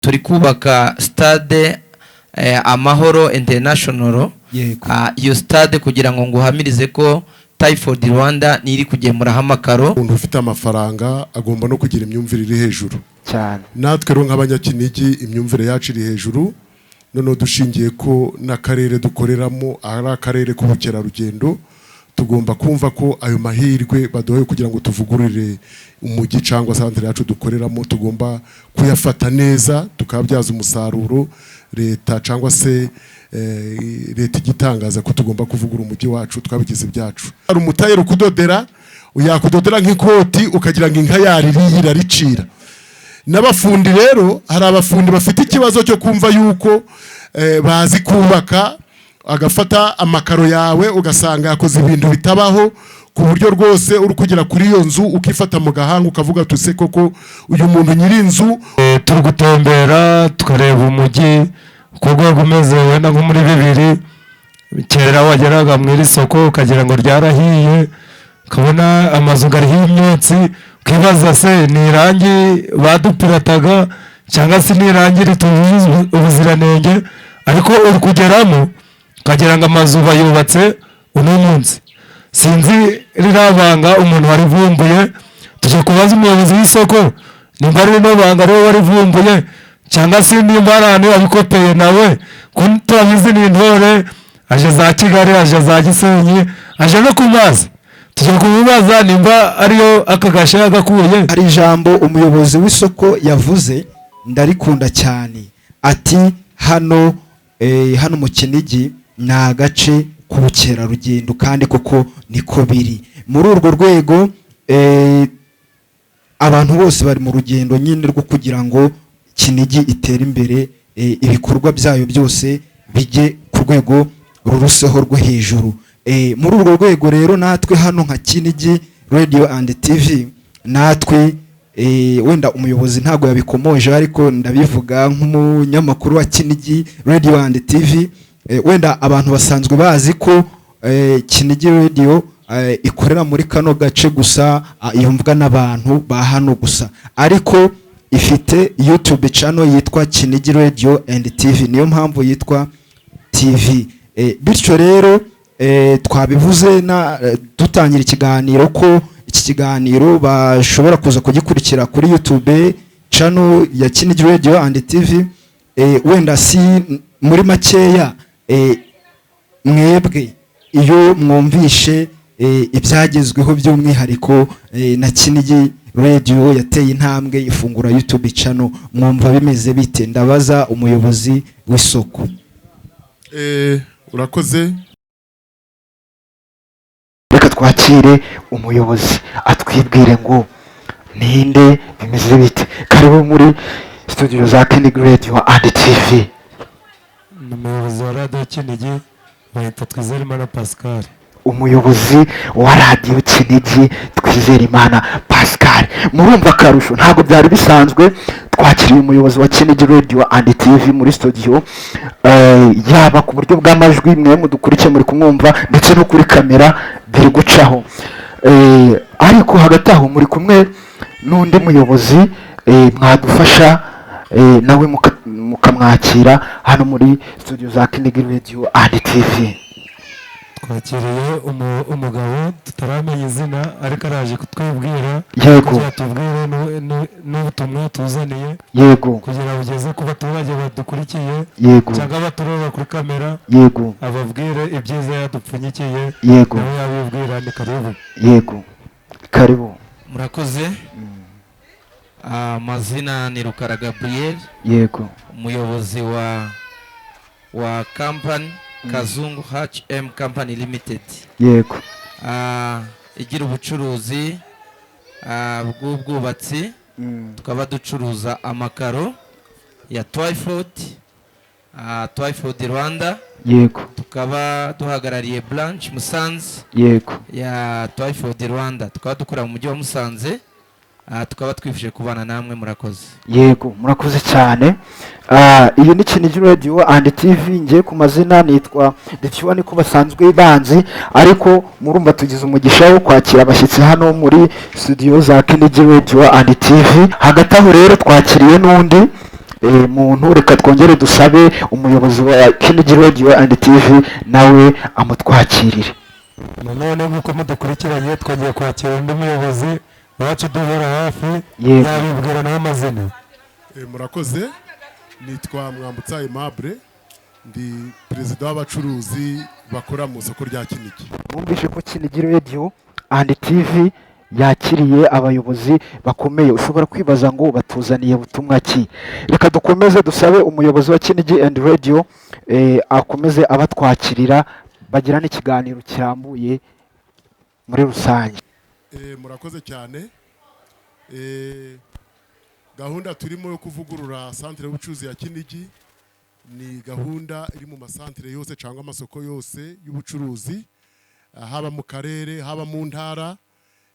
turi kubaka stade Amahoro International. Iyo stade kugira ngo nguhamirize ko Typhoid Rwanda niri kugemura hamakaro. Umuntu ufite amafaranga agomba no kugira imyumvire iri hejuru cyane. Natwe ro nk'abanyakinigi imyumvire yacu iri hejuru, none dushingiye ko n'akarere dukoreramo ari akarere k'ubukerarugendo, tugomba kumva ko ayo mahirwe badoye kugira ngo tuvugurire umujyi cyangwa santere yacu dukoreramo, tugomba kuyafata neza tukabyaza umusaruro leta cyangwa se leta igitangaza ko tugomba kuvugura umujyi wacu twabigize byacu. Ari umutayero kudodera, uyakudodera nk'ikoti ukagira ngo inka yaririye ricira. N'abafundi rero, hari abafundi bafite ikibazo cyo kumva yuko bazi kubaka, agafata amakaro yawe ugasanga yakoze ibintu bitabaho, ku buryo rwose uri kugera kuri iyo nzu ukifata mu gahanga ukavuga tuse koko uyu muntu nyiri inzu. Turi gutembera tukareba umujyi ku rwego umeze wenda nko muri 2000 kera wageraga mu iri soko ukagira ngo ryarahiye, ukabona amazu gariho imyotsi, ukibaza se ni irangi badupirataga cyangwa se ni irangi ritubuza ubuziranenge, ariko uri kugeramo ukagira ngo amazu bayubatse uno munsi. Sinzi rirabanga umuntu warivumbuye, tuje kubaza umuyobozi w'isoko nimba ari no banga rero warivumbuye cyangwa se nimba arane abikopeye nawe, ko turabizi ni intore aje za Kigali, aje za Gisenyi, aje no kumaza. Tuje kubibaza nimba ariyo akagasha gakuye. Hari ijambo umuyobozi w'isoko yavuze ndarikunda cyane, ati hano mu Kinigi ni agace k'ubukerarugendo kandi koko niko biri. Muri urwo rwego abantu bose bari mu rugendo nyine rwo kugira ngo Kinigi itere imbere, ibikorwa byayo byose bijye ku rwego ruruseho rwo hejuru. Muri urwo rwego rero natwe hano nka Kinigi Radio and TV, natwe wenda umuyobozi ntago yabikomoje ariko ndabivuga nk'umunyamakuru wa Kinigi Radio and TV, wenda abantu basanzwe bazi ko Kinigi Radio ikorera muri kano gace gusa, yumvwa n'abantu ba hano gusa, ariko ifite YouTube channel yitwa Kinigi Radio and TV, niyo mpamvu yitwa TV. Bityo rero twabivuze na dutangira ikiganiro ko iki kiganiro bashobora kuza kugikurikira kuri YouTube channel ya Kinigi Radio and TV. Wenda si muri makeya mwebwe iyo mwumvishe ibyagezweho by'umwihariko na Kinigi Radio yateye intambwe ifungura YouTube channel, mwumva bimeze bite? Ndabaza umuyobozi w'isoko. Urakoze. Reka twakire umuyobozi atwibwire ngo ninde bimeze bite. Karibu muri studio za Kinigi Radio and TV. Umuyobozi wa Radio Kinigi witwa Twizerimana Pascal. Umuyobozi wa Radio Kinigi Twizerimana Pascal. Murumva karusho ntago byari bisanzwe, twakiriye umuyobozi wa Kinigi Radio and TV muri studio, yaba ku buryo bw'amajwi mwe mudukurikiye muri kumwumva ndetse no kuri kamera biri gucaho, ariko hagati aho muri kumwe n'undi muyobozi mwadufasha nawe mukamwakira hano muri studio za Kinigi Radio and TV. Twakiriye umugabo tutaramenya izina ariko araje kutwibwira, yego tubwire n'ubutumwa tuzaniye, yego kugira bugeze ku baturage badukurikiye, yego cyangwa batureba kuri kamera, yego ababwire ibyiza yadupfunyikiye, yego nawe yabibwira. Ni karibu. Yego karibu. Murakoze. Amazina ni Rukara Gabriel, yego umuyobozi wa company Kazungu HM Company Limited, yego igira ubucuruzi bw'ubwubatsi, tukaba ducuruza amakaro ya Typhoid Rwanda, yego tukaba duhagarariye branch Musanze, yego ya Typhoid Rwanda, tukaba dukora mu mujyi wa Musanze, tukaba twifuje kubana namwe. Murakoze. Yego murakoze cyane. Iyo ni Kinigi Radio and TV, ngiye ku mazina nitwa Defiwa niko basanzwe banzi, ariko murumva tugize umugisha wo kwakira abashyitsi hano muri studio za Kinigi Radio and TV. Hagati aho rero twakiriye n'undi muntu. Reka twongere dusabe umuyobozi wa Kinigi Radio and TV nawe amutwakirire. nanone nk'uko mudukurikiranye twagiye kwakira undi muyobozi wacu duhora hafi yabibwira n'amazina. Murakoze, nitwa Mwambutsa Aimable, ndi perezida w'abacuruzi bakora mu soko rya Kinigi. Mwumvishe ko Kinigi Radio and TV yakiriye abayobozi bakomeye. Ushobora kwibaza ngo batuzaniye butumwa ki? Reka dukomeze dusabe umuyobozi wa Kinigi and Radio akomeze abatwakirira, bagira n'ikiganiro kirambuye muri rusange. Murakoze cyane. Gahunda turimo yo kuvugurura centre y'ubucuruzi ya Kinigi ni gahunda iri mu masantere yose cyangwa amasoko yose y'ubucuruzi, haba mu karere haba mu ntara,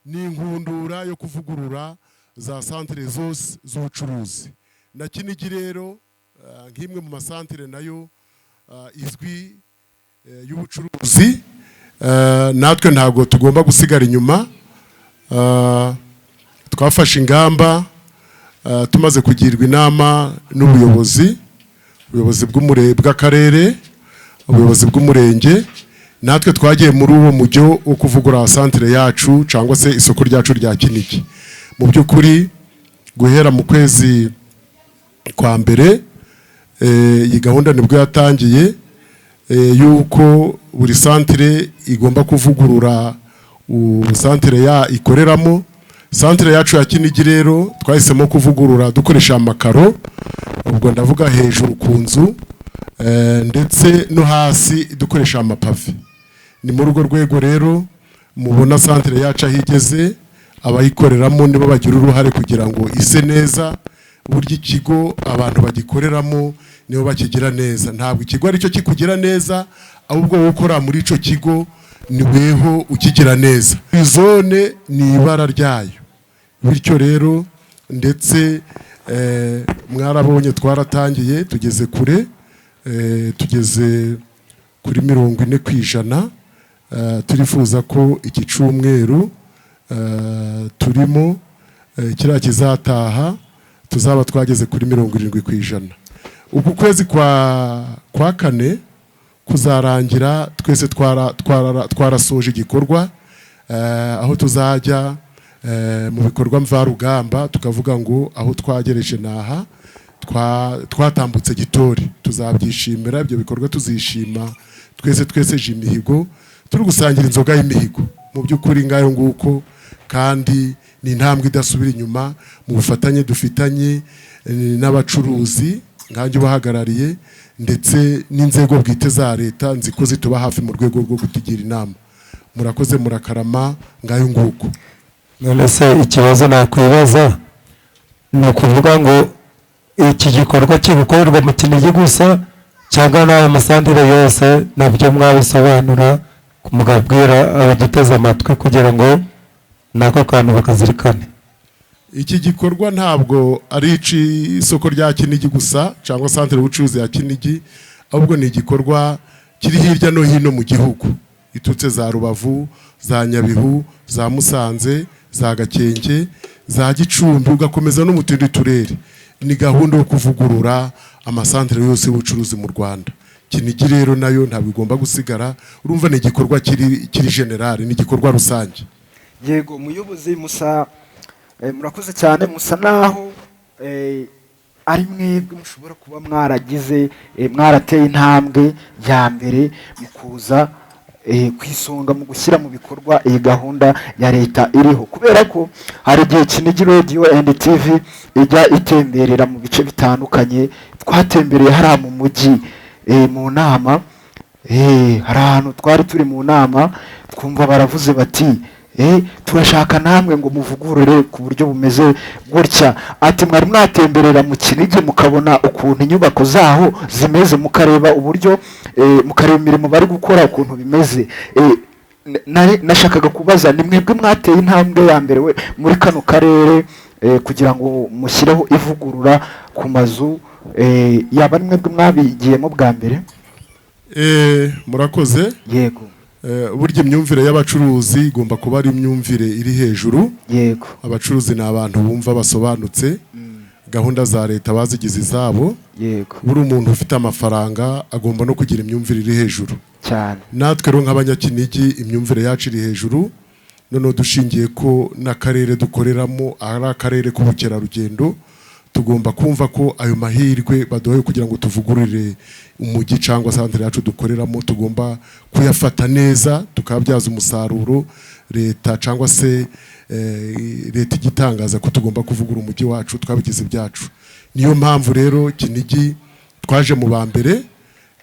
n'inkundura yo kuvugurura za centre zose z'ubucuruzi. Na Kinigi rero nk'imwe mu masantere nayo izwi y'ubucuruzi, natwe ntabwo tugomba gusigara inyuma. Twafashe ingamba tumaze kugirwa inama n'ubuyobozi bw'akarere, ubuyobozi bw'umurenge, natwe twagiye muri uwo mujyo wo kuvugura centre yacu cyangwa se isoko ryacu rya Kinigi. Mu by'ukuri guhera mu kwezi kwa mbere iyi gahunda nibwo yatangiye, yuko buri centre igomba kuvugurura centre ikoreramo. Centre yacu ya Kinigi rero twahisemo kuvugurura dukoresha amakaro, ubwo ndavuga hejuru ku nzu ndetse no hasi dukoresha amapave. Ni muri urwo rwego rero mubona centre yacu ahigeze, abayikoreramo nibo bagira uruhare kugira ngo ise neza. Burya ikigo abantu bagikoreramo nibo bakigira neza, ntabwo ikigo aricyo kikugira neza, ahubwo wowe ukora muri ico kigo ni weho ukigira neza. Zone ni ibara ryayo, bityo rero ndetse mwarabonye twaratangiye, tugeze kure, tugeze kuri 40%. Turifuza ko iki cyumweru turimo kiriya kizataha tuzaba twageze kuri 70%. Uku kwezi kwa kane kuzarangira twese twarasoje igikorwa, aho tuzajya mu bikorwa mvarugamba tukavuga ngo aho twagereje naha twatambutse gitori. Tuzabyishimira ibyo bikorwa, tuzishima twese imihigo, turi gusangira inzoga y'imihigo. Mu by'ukuri ngayo nguko, kandi ni intambwe idasubira inyuma mu bufatanye dufitanye n'abacuruzi nkanjye ubahagarariye ndetse n'inzego bwite za leta, nzi ko zituba hafi mu rwego rwo kutugira inama. Murakoze, murakarama, ngayo nguko. None se ikibazo nakwibaza ni ukuvuga ngo iki gikorwa kigukorerwa mu Kinigi gusa cyangwa n'ayo masantere yose? Nabyo mwabisobanura mugabwira abaduteze amatwi kugira ngo nako kantu bakazirikane. Iki gikorwa ntabwo ari isoko rya Kinigi gusa cyangwa centre y'ubucuruzi ya Kinigi, ahubwo ni igikorwa kiri hirya no hino mu gihugu, itutse za Rubavu, za Nyabihu, za Musanze, za Gakenke, za Gicumbi, ugakomeza no mu tundi turere. Ni gahunda yo kuvugurura amasantere yose y'ubucuruzi mu Rwanda. Kinigi rero nayo ntabwo igomba gusigara. Urumva ni igikorwa kiri general, ni igikorwa rusange. Yego muyobozi Musa, murakoze cyane. Musa naho ari mwebwe mushobora kuba mwarateye intambwe ya mbere mu kuza kwisonga mu gushyira mu bikorwa iyi gahunda ya leta iriho, kubera ko hari igihe Kinigi Radio and TV ijya itemberera mu bice bitandukanye. Twatembereye hariya mu mujyi mu nama, hari ahantu twari turi mu nama twumva baravuze bati turashaka namwe ngo muvugurure ku buryo bumeze gutya. Ati mwari mwatemberera mu Kinigi mukabona ukuntu inyubako zaho zimeze, mukareba uburyo mukareba imirimo bari gukora ukuntu bimeze. Nashakaga kubaza, ni mwebwe mwateye intambwe ya mbere muri kano karere kugira ngo mushyireho ivugurura ku mazu, yaba ari mwebwe mwabigiyemo bwa mbere? Murakoze. Yego. Burya imyumvire y'abacuruzi igomba kuba ari imyumvire iri hejuru. Yego. Abacuruzi ni abantu bumva basobanutse. gahunda za leta bazigize izabo. Yego. Buri umuntu ufite amafaranga agomba no kugira imyumvire iri hejuru cyane. Natwe rero nk'abanyakinigi imyumvire yacu iri hejuru, noneho dushingiye ko n'akarere dukoreramo ari akarere k'ubukerarugendo, tugomba kumva ko ayo mahirwe baduhaye kugira ngo tuvugurure umujyi cyangwa santere yacu dukoreramo, tugomba kuyafata neza tukabyaza umusaruro. Leta cyangwa se leta igitangaza ko tugomba kuvugura umujyi wacu, twabigize byacu. Niyo mpamvu rero Kinigi twaje mu ba mbere,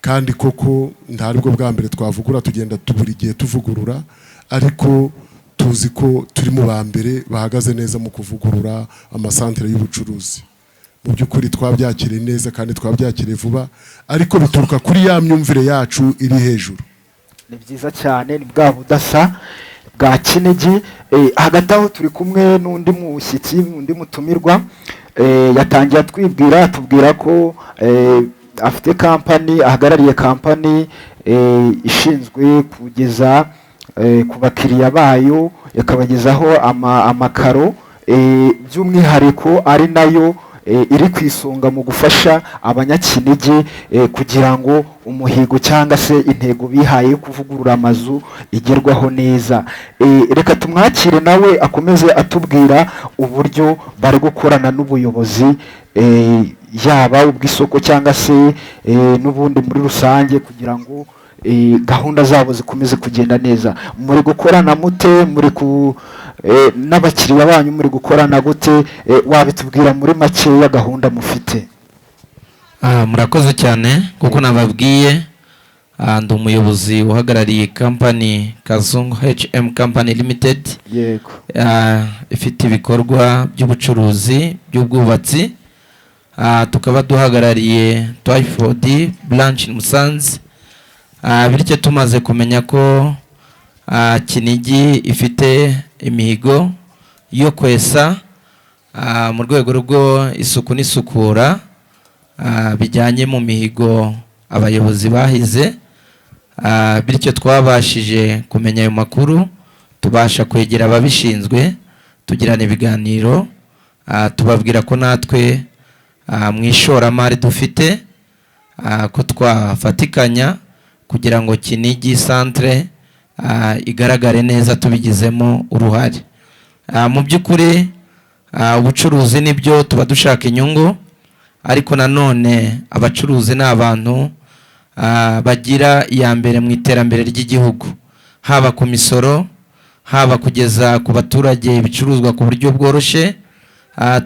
kandi koko ntaribwo bwa mbere twavugura, tugenda buri gihe tuvugurura, ariko tuzi ko turi mu ba mbere bahagaze neza mu kuvugurura amasantere y'ubucuruzi. Mu by'ukuri twabyakiriye neza kandi twabyakiriye vuba, ariko bituruka kuri ya myumvire yacu iri hejuru. Ni byiza cyane, ni bwa budasa bwa Kinigi. Hagati aho turi kumwe n'undi mushyitsi, undi mutumirwa, yatangiye atwibwira, atubwira ko afite kampani, ahagarariye kampani ishinzwe kugeza ku bakiriya bayo, yakabagezaho amakaro, by'umwihariko ari nayo iri ku isonga mu gufasha abanyakinigi kugira ngo umuhigo cyangwa se intego bihaye yo kuvugurura amazu igerwaho neza. Reka tumwakire nawe akomeze atubwira uburyo bari gukorana n'ubuyobozi, yaba ubw'isoko cyangwa se n'ubundi muri rusange, kugira ngo gahunda zabo zikomeze kugenda neza. Muri gukorana mute? Muri n'abakiriya banyu muri gukorana gute? Wabitubwira muri makeya gahunda mufite? Murakoze cyane, kuko nababwiye ndi umuyobozi uhagarariye kampani Kazungu HM Company Limited. Yego. Ifite ibikorwa by'ubucuruzi by'ubwubatsi, tukaba duhagarariye Twyford branch Musanze. Bityo tumaze kumenya ko Kinigi ifite imihigo yo kwesa mu rwego rwo isuku n'isukura, bijyanye mu mihigo abayobozi bahize. Bityo twabashije kumenya ayo makuru, tubasha kwegera ababishinzwe, tugirana ibiganiro, tubabwira ko natwe mu ishoramari dufite ko twafatikanya kugira ngo Kinigi santere igaragare neza, tubigizemo uruhare. Mu by'ukuri ubucuruzi nibyo tuba dushaka inyungu, ariko nanone abacuruzi ni abantu bagira iya mbere mu iterambere ry'igihugu, haba ku misoro, haba kugeza ku baturage ibicuruzwa ku buryo bworoshye.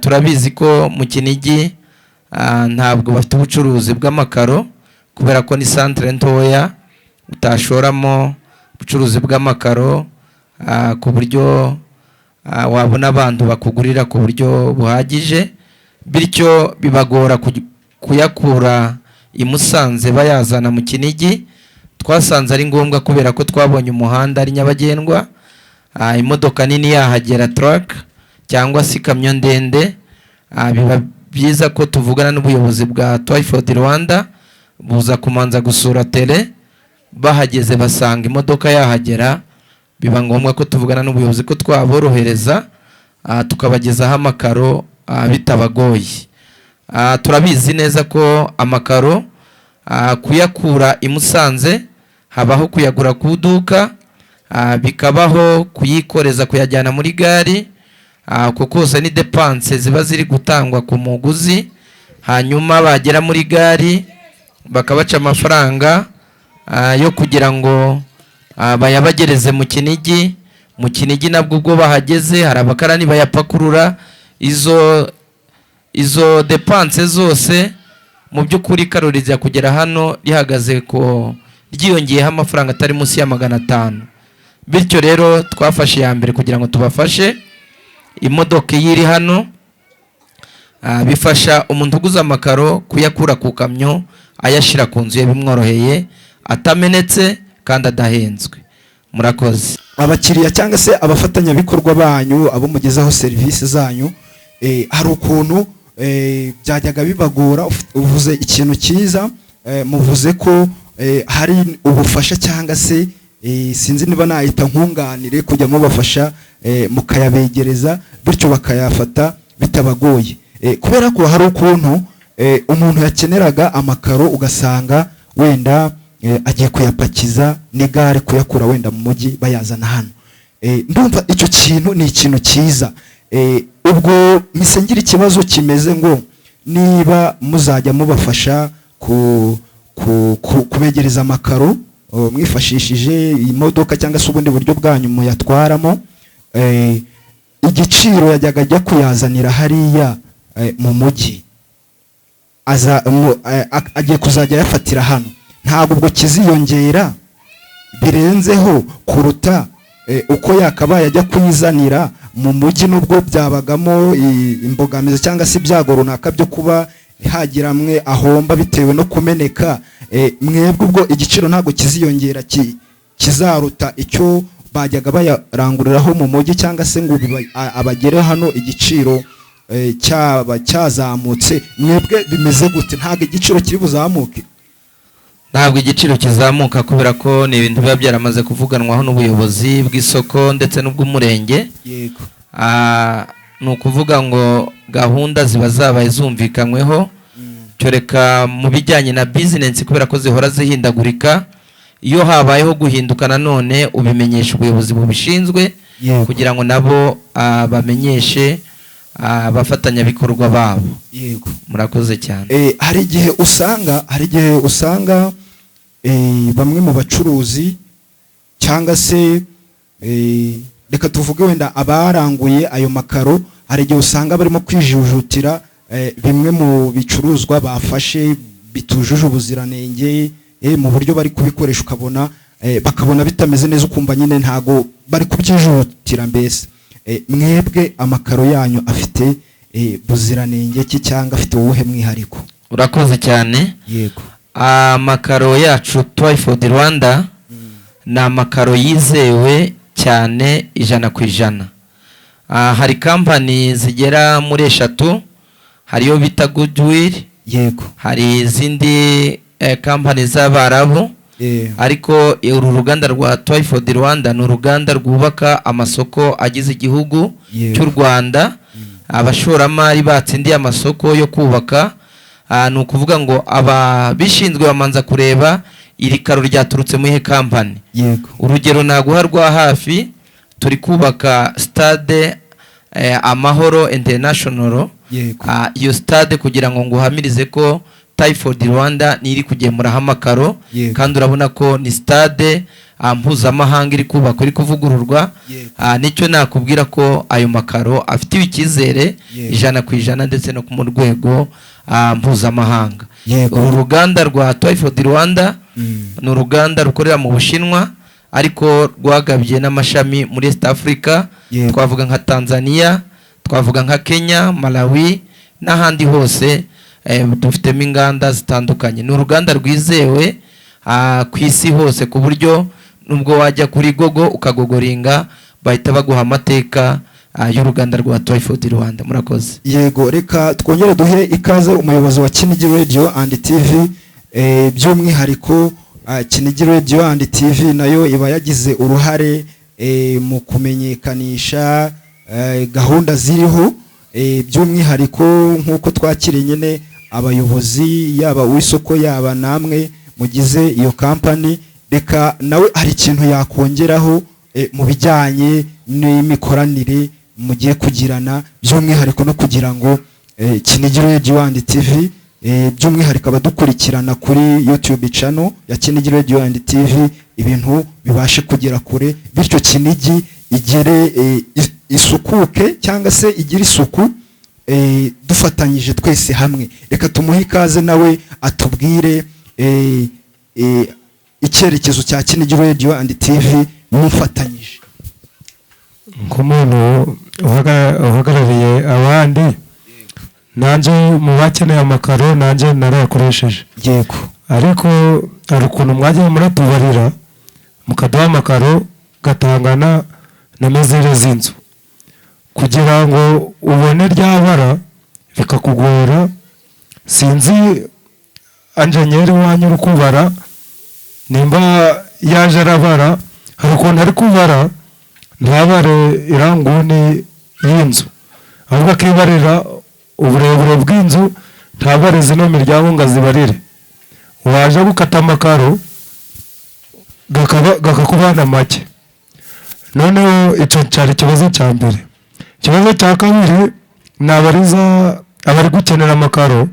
Turabizi ko mu Kinigi ntabwo bafite ubucuruzi bw'amakaro, kubera ko ni santere ntoya, utashoramo ubucuruzi bw'amakaro ku buryo wabona abantu bakugurira ku buryo buhagije. Bityo bibagora kuyakura i Musanze bayazana mu Kinigi. Twasanze ari ngombwa kubera ko twabonye umuhanda ari nyabagendwa, imodoka nini yahagera, truck cyangwa se ikamyo ndende. Biba byiza ko tuvugana n'ubuyobozi bwa Twyford Rwanda, buza kumanza gusura tele, bahageze basanga imodoka yahagera, biba ngombwa ko tuvugana n'ubuyobozi ko twaborohereza tukabagezaho amakaro bitabagoye. Turabizi neza ko amakaro kuyakura i Musanze habaho kuyagura ku iduka, bikabaho kuyikoreza kuyajyana muri gari, kuko kose ni depanse ziba ziri gutangwa ku muguzi. Hanyuma bagera muri gari bakabaca amafaranga yo kugira ngo bayabagereze mu Kinigi. Mu Kinigi nabwo ubwo bahageze hari abakarani bayapakurura. Izo depanse zose mu by'ukuri karo rijya kugera hano rihagaze ko ryiyongeyeho amafaranga atari munsi ya 500. Bityo rero twafashe ya mbere kugira ngo tubafashe. Imodoka yiri hano bifasha umuntu uguza amakaro kuyakura ku kamyo ayashira ku nzu ye bimworoheye, atamenetse kandi adahenzwe. Murakoze. Abakiriya cyangwa se abafatanyabikorwa banyu, abo mugezaho serivisi zanyu, hari ukuntu byajyaga bibagora. Uvuze ikintu cyiza, muvuze ko hari ubufasha cyangwa se sinzi niba nahita nkunganire kujya mubafasha mukayabegereza, bityo bakayafata bitabagoye. kubera ko hari ukuntu umuntu yakeneraga amakaro ugasanga wenda agiye kuyapakiza n'igare kuyakura wenda mu mujyi bayazana hano. Ndumva icyo kintu ni ikintu cyiza. Ubwo misengira ikibazo kimeze ngo niba muzajya mubafasha kubegereza amakaro mwifashishije imodoka cyangwa se ubundi buryo bwanyu muyatwaramo, igiciro yajyaga ajya kuyazanira hariya mu mujyi agiye kuzajya yafatira hano, ntabwo ubwo kiziyongera birenzeho kuruta uko yakabaye ajya kuyizanira mu mujyi, nubwo byabagamo imbogamizi cyangwa se ibyago runaka byo kuba hagira amwe ahomba bitewe no kumeneka. Mwebwe ubwo igiciro ntabwo kiziyongera, kizaruta icyo bajyaga bayaranguriraho mu mujyi, cyangwa se ngo abagere hano igiciro cyaba cyazamutse. Mwebwe bimeze gute? Ntabwo igiciro kiri buzamuke? Ntabwo igiciro kizamuka kubera ko ni ibintu biba byaramaze kuvuganwaho n'ubuyobozi bw'isoko ndetse n'ubw'umurenge. Yego. Ni ukuvuga ngo gahunda ziba zabaye zumvikanyweho, cyoreka mu bijyanye na bizinesi kubera ko zihora zihindagurika. Iyo habayeho guhinduka nanone ubimenyesha ubuyobozi bubishinzwe kugira ngo nabo bamenyeshe abafatanyabikorwa babo. Yego. Murakoze cyane. Hari igihe usanga bamwe mu bacuruzi cyangwa se reka tuvuge wenda abaranguye ayo makaro, hari igihe usanga barimo kwijujutira bimwe mu bicuruzwa bafashe bitujuje ubuziranenge mu buryo bari kubikoresha, ukabona bakabona bitameze neza, ukumva nyine ntago bari kubyijutira. Mbese mwebwe amakaro yanyu afite buziranenge ki cyangwa afite uwuhe mwihariko? Urakoze cyane. Yego. Amakaro yacu Twyford Rwanda ni amakaro yizewe cyane 100%. Hari kampani zigera muri 3, hariyo bita Goodwill. Yego. Hari izindi kampani z'Abarabu. Ariko uru ruganda rwa Twyford Rwanda ni uruganda rwubaka amasoko agize igihugu cy'u Rwanda. Abashoramari batsindiye amasoko yo kubaka, ni ukuvuga ngo ababishinzwe bamanza kureba iri karo ryaturutse mu ihe kampani. Yego. Urugero naguha rwa hafi, turi kubaka stade Amahoro International. Yego. Iyo stade kugira ngo nguhamirize ko Twyford Rwanda niri kugemuraho amakaro. Kandi urabona ko ni stade mpuzamahanga iri kubaka, iri kuvugururwa. Nicyo nakubwira ko ayo makaro afite icyizere 100% ndetse no mu rwego mpuzamahanga. Uru ruganda rwa Twyford Rwanda ni uruganda rukorera mu Bushinwa ariko rwagabye n'amashami muri East Africa. Twavuga nka Tanzania, twavuga nka Kenya, Malawi n'ahandi hose. Dufitemo inganda zitandukanye. Ni uruganda rwizewe ku isi hose ku buryo nubwo wajya kuri Google ukagogoringa bahita baguha amateka y'uruganda rwa Twyford Rwanda. Murakoze. Yego, reka twongere duhe ikaze umuyobozi wa Kinigi Radio and TV. By'umwihariko Kinigi Radio and TV nayo iba yagize uruhare mu kumenyekanisha gahunda ziriho, by'umwihariko nk'uko twakiriye nyine abayobozi yaba uw'isoko yaba namwe mugize iyo kampani. Reka nawe hari ikintu yakongeraho mu bijyanye n'imikoranire mugiye kugirana, by'umwihariko no kugira ngo Kinigi Radio and TV by'umwihariko abadukurikirana kuri YouTube channel ya Kinigi Radio and TV ibintu bibashe kugera kure, bityo Kinigi igere isukuke cyangwa se igira isuku dufatanyije twese hamwe. Reka tumuhe ikaze nawe atubwire icyerekezo cya Kinigi Radio and TV mufatanyije. Nk'umuntu uhagarariye abandi, nanjye mu bakeneye amakaro nanjye narayakoresheje. Yego. Ariko hari ukuntu mwagiye muratubarira mukaduha amakaro gatangana na mezere z'inzu, kugira ngo ubone ryabara bikakugora. Sinzi anjenyeri wanyu uri kubara nimba yaje arabara, hari ukuntu ari kubara ntabare iranguni y'inzu, ahubwo akibarira uburebure bw'inzu ntabare zino miryango ngo azibarire, waje gukata amakaro gakakubana make. Noneho icyo cyari ikibazo cya mbere. Ikibazo cya kabiri ni abari gukenera amakaro.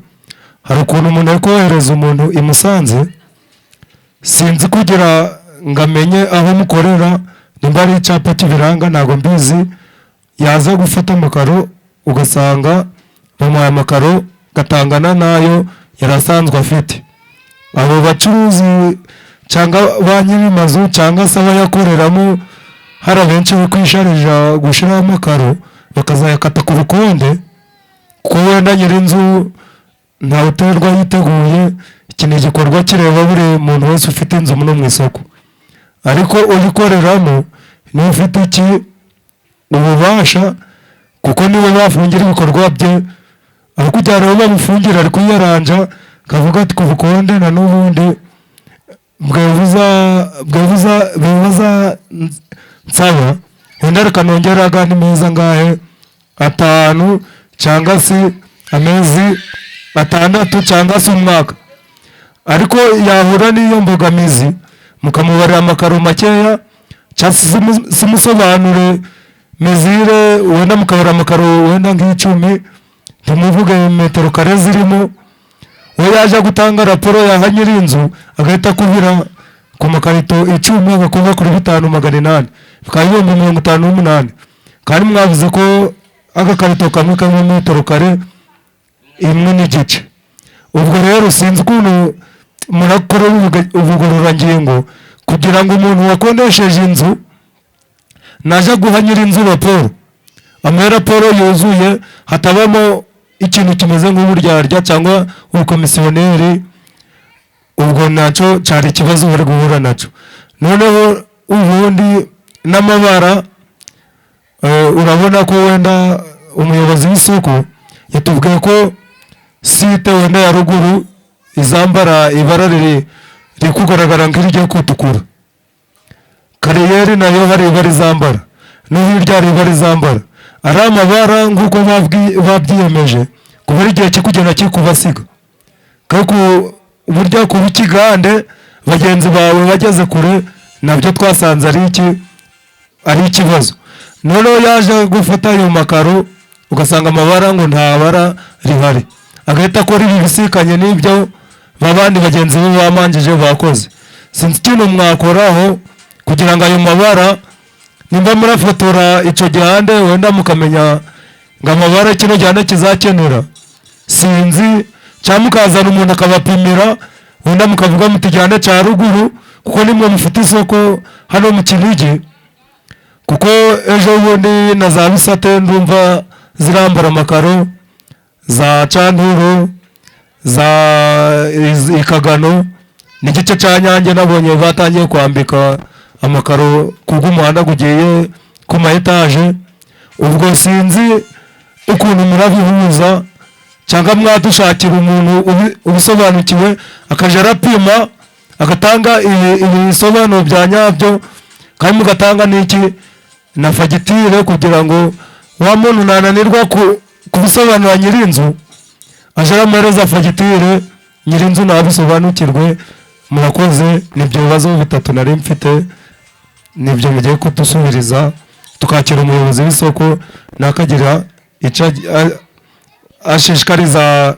Hari ukuntu umuntu ari kohereza umuntu i Musanze, sinzi kugira ngo amenye aho mukorera, nimba ari icyapa kibiranga ntabwo mbizi, yaza gufata amakaro ugasanga bamuhaye amakaro gatangana nayo yarasanzwe afite. Abo bacuruzi cyangwa ba nyir'amazu cyangwa se abayakoreramo, hari abenshi bikwisharija gushyiraho amakaro bakazayakata ku rukonde, kuko wenda nyir'inzu ntawe uterwa yiteguye. Iki ni igikorwa kireba buri muntu wese ufite inzu no mu isoko, ariko uyikoreramo niwe ufite iki ububasha, kuko niwe bafungira ibikorwa bye. aho kugira ngo bamufungira ari kuyaranja kavuga ati ku bukonde na n'ubundi bwebuza nsaba wenda reka nongeraga ni meza ngahe 5 cyangwa se amezi 6 cyangwa se umwaka, ariko yahura n'iyo mbogamizi mukamubarira amakaro makeya cyangwa simusobanure mezire wenda mukabara amakaro wenda nk'icumi tumuvuge metero kare zirimo, we yaje gutanga raporo ya nyir'inzu agahita kubira ku makarito 10 agakuba kuri 5,800 bikaba 58,000, kandi mwavuze ko agakarito kamwe kamwe metero kare 1.5. ubwo rero sinzi ukuntu murakora ubugororangingo kugira ngo umuntu wakonesheje inzu naje guha nyir'inzu raporo, amuhe raporo yuzuye, hatabamo ikintu kimeze nk'uburyarya cyangwa ubukomisiyoneri. ubwo nacyo cyari ikibazo bari guhura nacyo. Noneho ubundi n'amabara, urabona ko wenda umuyobozi w'isoko yatubwiye ko site wenda ya ruguru izambara ibara riri kugaragara nk'irigiye kutukura, kariyeri nayo hari ibara izambara, n'uburyo hari ibara izambara, ari amabara nk'uko babyiyemeje kuba igihe kikugenda kikubasiga, kuko uburyo kuba ikigande bagenzi bawe bageze kure nabyo twasanze ari ikibazo. Noneho yaje gufata ayo makaro ugasanga amabara ngo nta bara rihari, agahita akora ibisikanye n'ibyo babandi bagenzi be bamanjije bakoze. Sinzi ikintu mwakoraho kugira ngo ayo mabara nimba murafotora icyo gihande wenda mukamenya ngo amabara kino gihande kizakenera, sinzi cyangwa mukazana umuntu akabapimira wenda mukavuga muti igihande cya ruguru, kuko nimwe mufite isoko hano mu Kinigi, kuko ejo bundi na za Bisate ndumva zirambara amakaro, za Canturo, za Ikagano n'igice cya Nyange nabonye batangiye kwambika amakaro kubw'umuhanda gugiye ku ma etaje. ubwo sinzi ukuntu murabihuza cyangwa mwadushakira umuntu ubisobanukiwe akaje arapima agatanga ibisobanuro bya nyabyo, kandi mugatanga n'iki na fagitire kugira ngo wa muntu nananirwa kubisobanura nyir'inzu aje aramuhereza fagitire nyir'inzu nabisobanukirwe. Murakoze, nibyo bibazo 3 nari mfite, nibyo mugiye kudusubiriza tukakira umuyobozi w'isoko nakagira icyo ashishikariza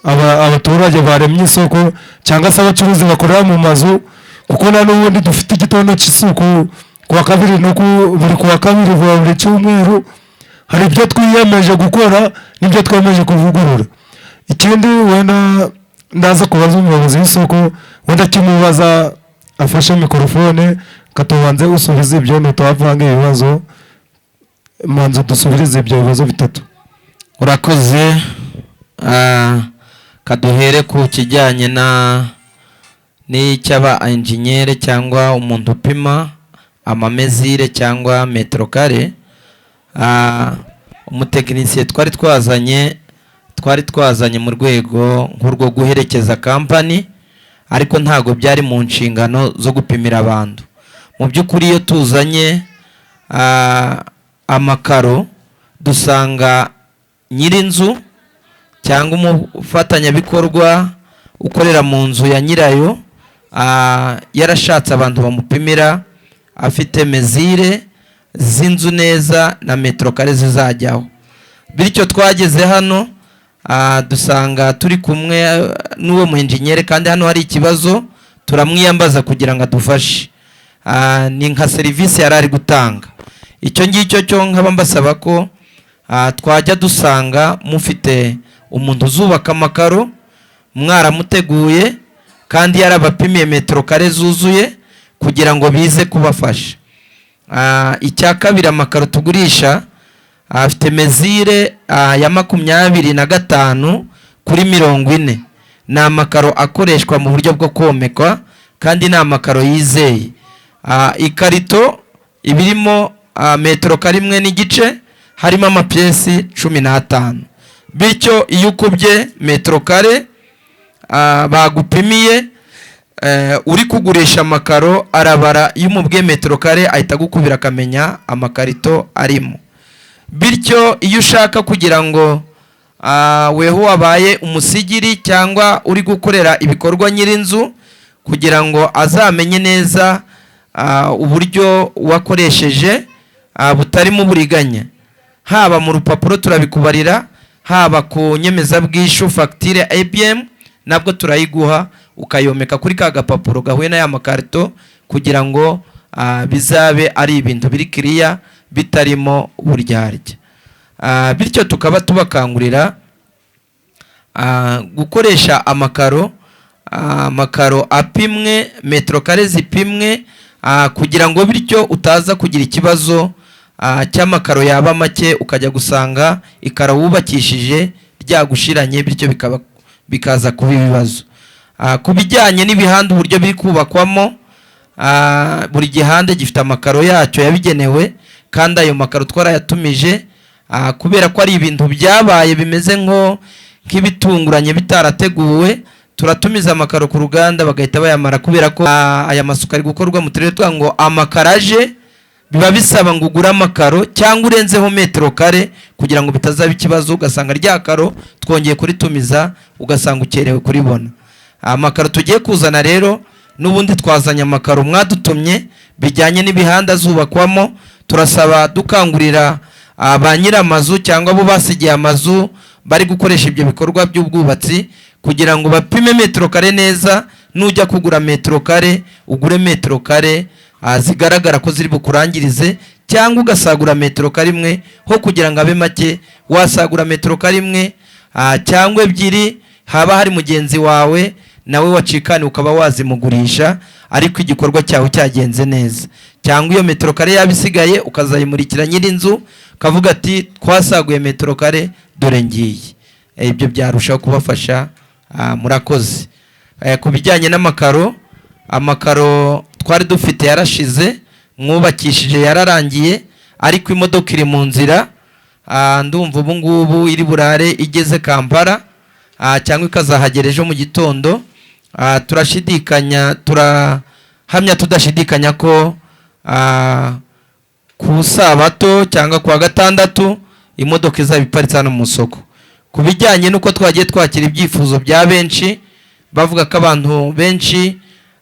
abaturage baremye isoko cyangwa se abacuruzi bakorera mu mazu, kuko na n'ubundi dufite igitondo cy'isuku kuwa kabiri no buri kuwa kabiri buri cyumweru. Hari ibyo twiyemeje gukora n'ibyo twemeje kuvugurura. Ikindi wenda ndaza kubaza umuyobozi w'isoko, wenda kimubaza afashe mikrofone katubanze usubiza ibyo ntitwavanga ibibazo, manzo dusubirize ibyo bibazo 3. Urakoze. Kaduhere ku kijyanye n'icyaba engineer cyangwa umuntu upima amamezire cyangwa metero kare. Umutekinisiye twari twazanye mu rwego nk'urwo guherekeza kampani, ariko ntago byari mu nshingano zo gupimira abantu. Mu by'ukuri iyo tuzanye amakaro dusanga nyir'inzu cyangwa umufatanyabikorwa ukorera mu nzu ya nyirayo yarashatse abantu bamupimira afite mezire z'inzu neza na metero kare zizajyaho. Bityo twageze hano dusanga turi kumwe n'uwo muinjinyere, kandi hano hari ikibazo turamwiyambaza kugira ngo adufashe. Ni nka serivisi yari ari gutanga. Icyo ngicyo cyo nkaba mbasaba ko twajya dusanga mufite umuntu uzubaka amakaro mwaramuteguye kandi yarabapimiye metero kare zuzuye kugira ngo bize kubafasha. Icya kabiri, amakaro tugurisha afite mezire ya 25 kuri 40. Ni amakaro akoreshwa mu buryo bwo komekwa kandi ni amakaro yizeye. Ikarito ibirimo metero kare 1.5 harimo amapiyesi 15. Bityo iyo ukubye metero kare bagupimiye uri kugurisha amakaro arabara, iyo umubwiye metero kare ahita gukubira akamenya amakarito arimo. Bityo iyo ushaka kugira ngo weho wabaye umusigiri cyangwa uri gukorera ibikorwa nyirinzu kugira ngo azamenye neza uburyo wakoresheje butarimo uburiganya, haba mu rupapuro turabikubarira, haba ku nyemezabwishyu fagitire ABM nabwo turayiguha ukayomeka kuri ka gapapuro gahuye n'aya makarito kugira ngo bizabe ari ibintu biri kiriya bitarimo uburyarya. Bityo tukaba tubakangurira gukoresha amakaro apimwe, metero kare zipimwe, kugira ngo bityo utaza kugira ikibazo cy'amakaro yaba make ukajya gusanga ikaro wubakishije ryagushiranye, bityo bikaza kuba ibibazo. Ku bijyanye n'ibihanda uburyo biri kubakwamo, buri gihande gifite amakaro yacyo yabigenewe, kandi ayo makaro twarayatumije kubera ko ari ibintu byabaye bimeze nk'ibitunguranye bitarateguwe. Turatumiza amakaro ku ruganda bagahita bayamara, kubera ko aya masuka ari gukorwa mu turere twa ngo amakaraje biba bisaba ngo ugure amakaro cyangwa urenzeho metero kare kugira ngo bitazaba ikibazo, ugasanga rya karo twongeye kuritumiza ugasanga ukerewe kuribona. Amakaro tugiye kuzana rero n'ubundi twazanye amakaro mwadutumye bijyanye n'ibihanda zubakwamo. Turasaba dukangurira ba nyir'amazu cyangwa abo basigiye amazu bari gukoresha ibyo bikorwa by'ubwubatsi kugira ngo bapime metero kare neza. Nujya kugura metero kare ugure metero kare zigaragara ko ziri bukurangirize, cyangwa ugasagura metero kare 1 ho kugira ngo abe make, wasagura metero kare 1 cyangwa 2, haba hari mugenzi wawe nawe wacikane ukaba wazimugurisha ariko igikorwa cyawe cyagenze neza. Cyangwa iyo metero kare yabisigaye ukazayimurikira nyir'inzu kavuga ati twasaguye metero kare dore ngiye. Ibyo byarushaho kubafasha. Murakoze. Ku bijyanye n'amakaro, amakaro twari dufite yarashize, mwubakishije yararangiye, ariko imodoka iri mu nzira. Ndumva ubu ngubu iri burare igeze Kampala cyangwa ikazahagera ejo mu gitondo. Turashidikanya, turahamya tudashidikanya ko ku Sabato cyangwa ku wa Gatandatu imodoka izaba iparitse hano mu soko. Ku bijyanye n'uko twagiye twakira ibyifuzo bya benshi bavuga ko abantu benshi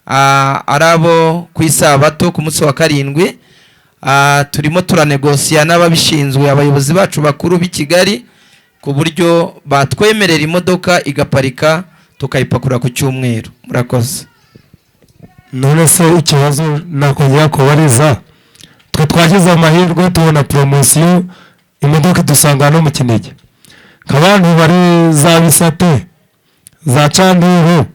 ari abo ku Isabato ku munsi wa 7, turimo turanegosiya n'ababishinzwe, abayobozi bacu bakuru b'i Kigali, ku buryo batwemerera imodoka igaparika tukayipakura ku cyumweru. Murakoze. None se ikibazo nakongera kubariza, twe twagize amahirwe tubona promosiyo, imodoka dusanga no mu Kinigi, nk'abantu bari za Bisate za Canduru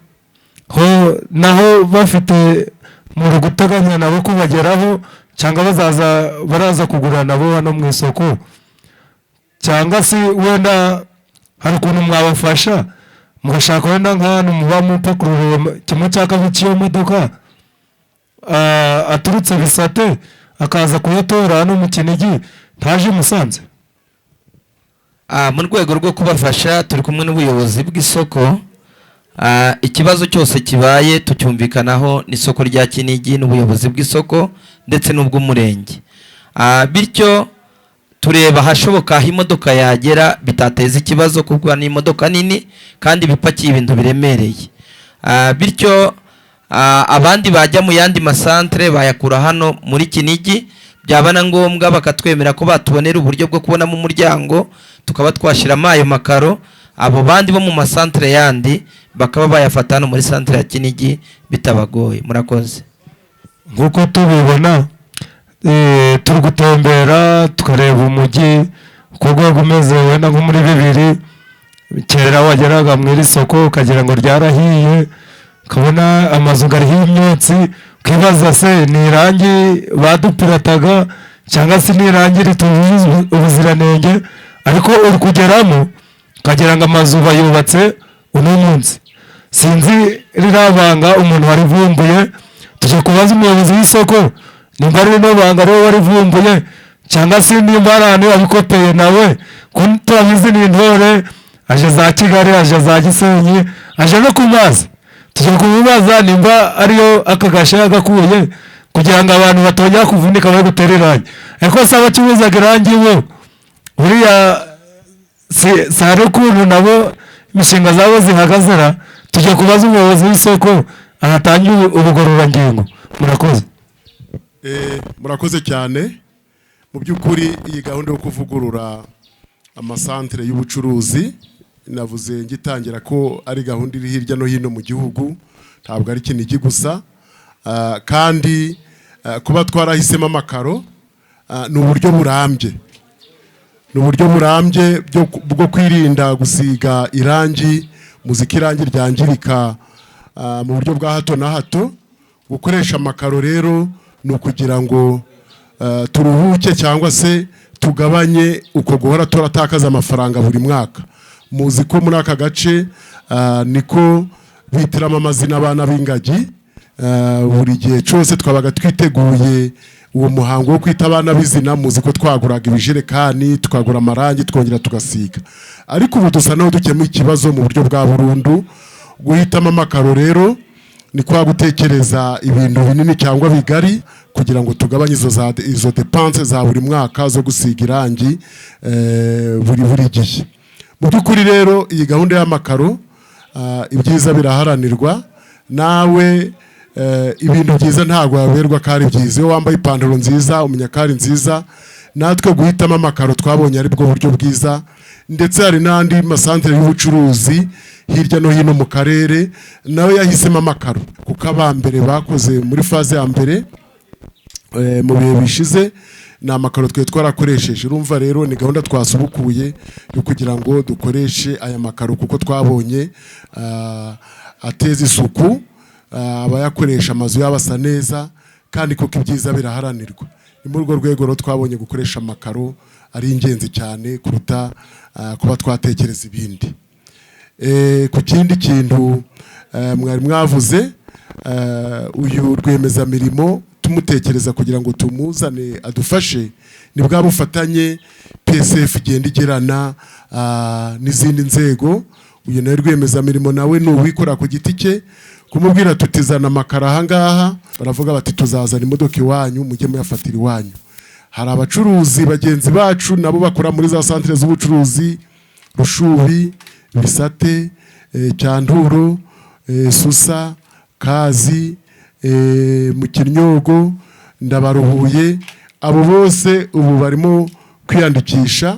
ho naho bafite mu guteganya nabo kubageraho, cyangwa baraza kugura nabo hano mu isoko, cyangwa se wenda hari ukuntu mwabafasha mugashaka wenda nk'ahantu muba mupakurura kimwe cya kabiri cy'iyo modoka aturutse Bisate akaza kuyatora hano mu Kinigi ntaje Musanze. Mu rwego rwo kubafasha turi kumwe n'ubuyobozi bw'isoko. Ikibazo cyose kibaye tucyumvikanaho n'isoko rya Kinigi n'ubuyobozi bw'isoko ndetse n'ubw'umurenge. Bityo tureba ahashoboka aho imodoka yagera bitateza ikibazo kuko ni imodoka nini kandi bipakiye ibintu biremereye. Bityo abandi bajya mu yandi masantere bayakura hano muri Kinigi, byaba na ngombwa bakatwemera ko batubonera uburyo bwo kubona mu muryango tukaba twashiramo ayo makaro, abo bandi bo mu masantere yandi bakaba bayafata hano muri santere ya Kinigi bitabagoye. Murakoze. Nk'uko tubibona turi gutembera tukareba umujyi ku rwego umeze wenda nko muri bibiri, kera wageraga mu iri soko ukagira ngo ryarahiye, ukabona amazu ariho imyotsi, ukibaza se ni irangi badupirataga cyangwa se ni irangi ritujuje ubuziranenge, ariko uri kugeramo ukagira ngo amazu bayubatse uno munsi. Sinzi rirabanga umuntu warivumbuye, tujye kubaza umuyobozi w'isoko nimba ari rino banga ariwe warivumbuye cyangwa se nimba ari ahantu yabikopeye nawe, ko turabizi ni intore, aje za Kigali, aje za Gisenyi, aje no ku mazi. Tujye kumubaza nimba ariyo akagasha yagakuye kugira ngo abantu batongera kuvunika bari gutera irangi. Ariko se abacuruzaga irangi bo buriya sari ukuntu nabo imishinga zabo zihagazera. Tujye kubaza umuyobozi w'isoko anatangiye ubugororangingo. Murakoze. Murakoze cyane. Mu by'ukuri iyi gahunda yo kuvugurura amasantere y'ubucuruzi navuze ngitangira ko ari gahunda iri hirya no hino mu gihugu, ntabwo ari Kinigi gusa, kandi kuba twarahisemo amakaro ni uburyo burambye bwo kwirinda gusiga irangi, muzika irangi ryangirika mu buryo bwa hato na hato. Gukoresha amakaro rero ni ukugira ngo turuhuke cyangwa se tugabanye uko guhora turatakaza amafaranga buri mwaka. Muzi ko muri aka gace niko bitiramo amazina abana b'ingagi, buri gihe cyose twabaga twiteguye uwo muhango wo kwita abana b'izina. Muzi ko twaguraga ibijerekani, twagura amarangi, twongera tugasiga. Ariko ubu dusa naho dukemuye ikibazo mu buryo bwa burundu. Guhitamo amakaro rero ni kwa gutekereza ibintu binini cyangwa bigari kugira ngo tugabanye izo depense za buri mwaka zo gusiga irangi buri gihe. Mu by'ukuri rero iyi gahunda y'amakaro ibyiza biraharanirwa. Nawe ibintu byiza ntabwo waberwa ko ari byiza. Iyo wambaye ipantaro nziza umenya ko ari nziza. Natwe guhitamo amakaro twabonye ari bwo buryo bwiza, ndetse hari n'andi masantere y'ubucuruzi hirya no hino mu karere nawe yahisemo amakaro, kuko abambere bakoze muri faze ya mbere mu bihe bishize ni amakaro twe twarakoresheje. Urumva rero ni gahunda twasubukuye yo kugira ngo dukoreshe aya makaro, kuko twabonye ateza isuku, abayakoresha amazu yabasa neza, kandi kuko ibyiza biraharanirwa. Ni muri urwo rwego rero twabonye gukoresha amakaro ari ingenzi cyane kuruta kuba twatekereza ibindi. Ku kindi kintu mwari mwavuze, uyu rwiyemezamirimo tumutekereza kugira ngo tumuzane adufashe, ni bwa bufatanye PSF igenda igirana n'izindi nzego. Uyu nawe rwiyemezamirimo nawe ni uwikora ku giti cye, kumubwira tutizana amakara ahangaha, baravuga bati tuzazana imodoka iwanyu mujye muyafatira iwanyu. Hari abacuruzi bagenzi bacu nabo bakora muri za santere z'ubucuruzi, Rushubi, Bisate, Cyanturo, Susa, Kazi, mu Kinyogo, Ndabaruhuye. Abo bose ubu barimo kwiyandikisha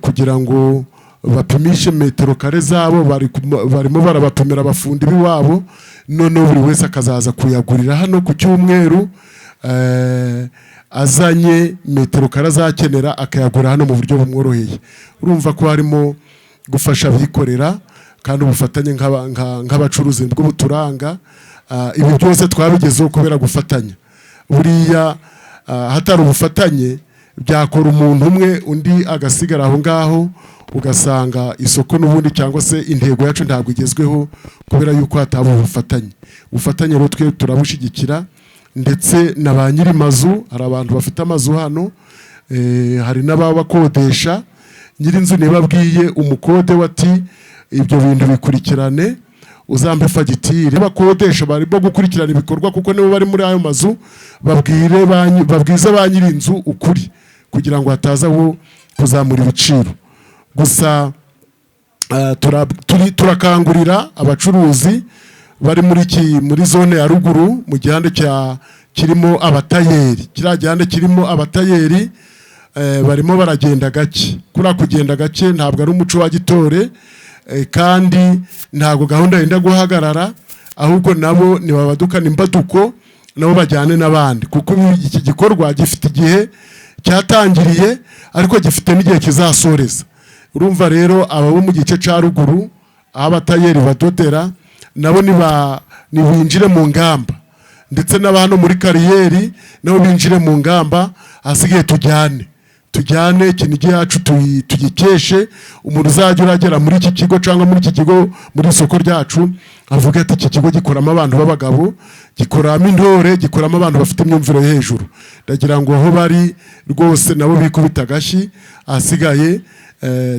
kugira ngo bapimishe metero kare zabo. Barimo barabapimira abafundi b'iwabo, none buri wese akazaza kuyagurira hano ku cyumweru, azanye metero kare azakenera akayagura hano mu buryo bumworoheye. Urumva ko harimo gufasha abikorera kandi ubufatanye nk'abacuruzi bwo buturanga. Ibi byose twabigezeho kubera gufatanya. Buriya hatari ubufatanye byakora umuntu umwe undi agasigara aho ngaho, ugasanga isoko n'ubundi cyangwa se intego yacu ntabwo igezweho kubera yuko hataba ubufatanye. Ubufatanye rero twe turabushyigikira, ndetse na ba nyiri mazu. Hari abantu bafite amazu hano, hari n'ababakodesha. Nyirinzu nibabwiye umukode wati ibyo bintu bikurikirane, uzambe fagitire. Bakodesha barimo gukurikirana ibikorwa kuko nibo bari muri ayo mazu, babwize ba nyirinzu ukuri kugira ngo hatazaho kuzamura ibiciro. Gusa turakangurira abacuruzi bari muri zone ya ruguru mu gihande kirimo abatayeri, kiriya gihande kirimo abatayeri barimo baragenda gake. Kuriya kugenda gake ntabwo ari umuco wa Gitore, kandi ntabwo gahunda yenda guhagarara, ahubwo nabo nibabadukana imbaduko nabo bajyane n'abandi, kuko iki gikorwa gifite igihe cyatangiriye ariko gifite n'igihe kizasoreza. Urumva rero aba bo mu gice cya ruguru aho abatayeri badodera nabo nibinjire mu ngamba, ndetse n'abano muri kariyeri nabo binjire mu ngamba, hasigaye tujyane Kinigi yacu tugikeshe. Umuntu uzajya uragera muri iki kigo cyangwa muri iki kigo, muri isoko ryacu, avuga ati iki kigo gikoramo abantu b'abagabo, gikoramo intore, gikoramo abantu bafite imyumvire hejuru. Ndagira ngo aho bari rwose nabo bikubita agashyi, ahasigaye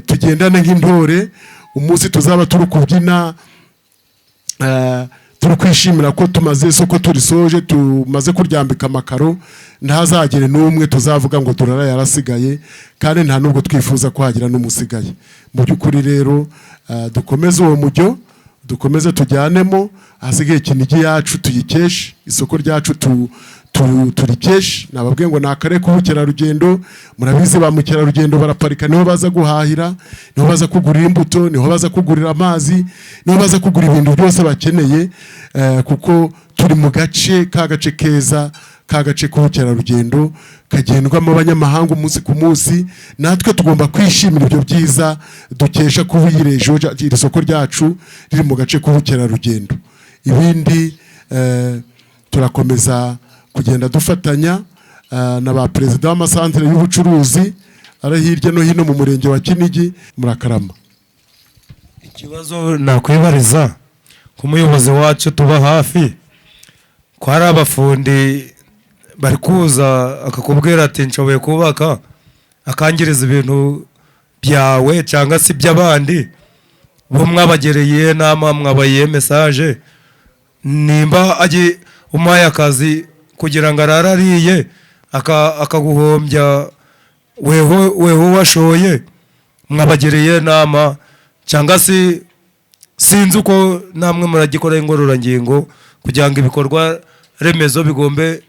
tugendane nk'intore. Umunsi tuzaba turi kubyina turi kwishimira ko tumaze isoko turisoje, tumaze kuryambika amakaro, ntazagire n'umwe tuzavuga ngo durara yarasigaye, kandi nta nubwo twifuza ko hagira n'umusigaye. Mu by'ukuri rero dukomeze uwo mujyo, dukomeze tujyanemo, hasigaye Kinigi yacu tuyikeshe, isoko ryacu turikeshe. Nababwiye ngo ni akarere k'ubukerarugendo, murabizi ba mukerarugendo baraparika, niho baza guhahira, niho baza kugurira imbuto, niho baza kugurira amazi, niho baza kugura ibintu byose bakeneye, kuko turi mu gace k'agace keza, k'agace k'ubukerarugendo kagendwamo abanyamahanga umunsi ku munsi. Natwe tugomba kwishimira ibyo byiza dukesha kuba iri soko ryacu riri mu gace k'ubukerarugendo. Ibindi turakomeza kugenda dufatanya na ba perezida w'amasantere y'ubucuruzi ari hirya no hino mu murenge wa Kinigi. Murakarama. Ikibazo nakwibariza ku muyobozi wacu tuba hafi, ko hari abafundi bari kuza akakubwira ati nshoboye kubaka, akangiriza ibintu byawe cyangwa se iby'abandi, bo mwabagereye inama, mwabaye message, nimba umuhaye akazi kugira ngo ararariye akaguhombya weho washoye, mwabagereye inama cyangwa se sinzi uko namwe muragikora ingororangingo kugira ngo ibikorwa remezo bigombe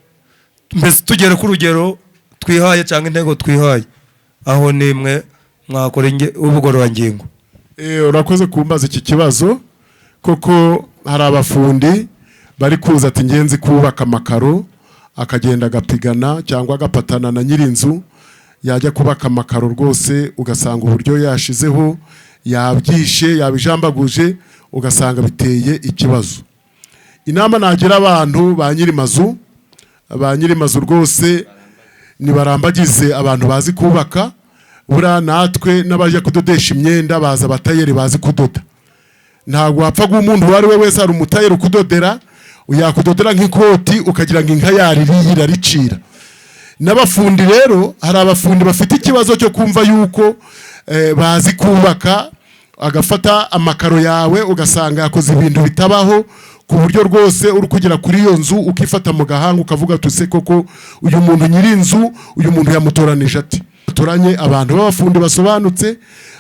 mbese tugere ku rugero twihaye cyangwa intego twihaye, aho nimwe mwakora ubugororangingo. Urakoze kumbaza iki kibazo. Koko hari abafundi bari kuza ati ngenzi kubaka amakaro, akagenda agapigana cyangwa agapatana na nyirinzu, yajya kubaka amakaro rwose ugasanga uburyo yashizeho yabyishe, yabijambaguje, ugasanga biteye ikibazo. Inama nagira abantu ba nyiri mazu rwose nibarambagize abantu bazi kubaka. Buriya natwe n'abajya kudodesha imyenda baza abatayeri bazi kudoda. Ntabwo wapfa guha umuntu uwo ari we wese hari umutayeri ukudodera, yakudodera nk'ikoti ukagira ngo inka yaririye iraricira. N'abafundi rero, hari abafundi bafite ikibazo cyo kumva yuko bazi kubaka, agafata amakaro yawe ugasanga yakoze ibintu bitabaho, ku buryo rwose uri kugera kuri iyo nzu ukifata mu gahanga ukavuga tuse koko uyu muntu nyiri inzu, uyu muntu yamutoranije ati. Turanye abantu b'abafundi basobanutse,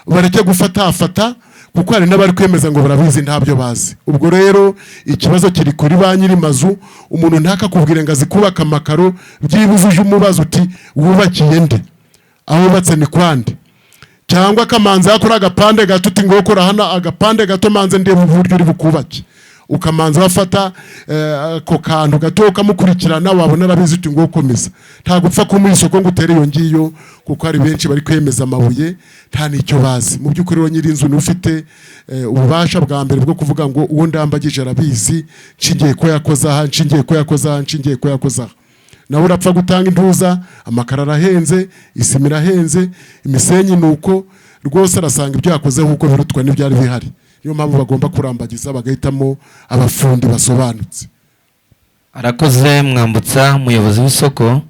bareke gufata, kuko hari n'abari kwemeza ngo barabizi ntabyo bazi. Ubwo rero ikibazo kiri kuri ba nyiri mazu. Umuntu ntakakubwire ngo azi kubaka amakaro, byibuze uje umubaza uti wubakiye nde, aho wubatse ni kwande, cyangwa kamanza yakora agapande gato uti ngo ukora hana agapande gato manze ndeba uburyo uri bukubake, ukamanza wafata ko kantu gato ukamukurikirana, wabona arabizi uti ngo ukomeza. Nta gupfa ko mu isoko ngo utere iyo ngiyo, kuko hari benshi bari kwemeza amabuye nta nicyo bazi. Mu by'ukuri rero nyiri inzu ufite ububasha bwa mbere bwo kuvuga ngo uwo ndambagije arabizi, nshingiye ko yakoze aha, nshingiye ko yakoze aha. Nawe urapfa gutanga intuza, amakara arahenze, isima irahenze, imisenyi nuko rwose arasanga ibyo yakoze nk'uko birutwa n'ibyari bihari. Niyo mpamvu bagomba kurambagiza bagahitamo abafundi basobanutse. Arakoze Mwambutsa, umuyobozi w'isoko,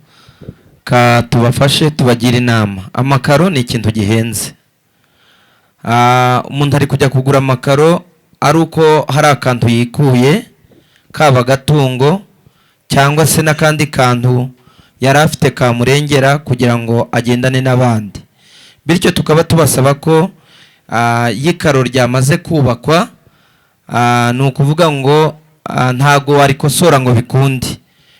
ka tubafashe tubagira inama. Amakaro ni ikintu gihenze. Umuntu ari kujya kugura amakaro ari uko hari akantu yikuye, kaba gatungo cyangwa se n'akandi kantu yari afite kamurengera kugira ngo agendane n'abandi. Bityo tukaba tubasaba ko y'ikaro ryamaze kubakwa, ni ukuvuga ngo ntago warikosora ngo bikunde.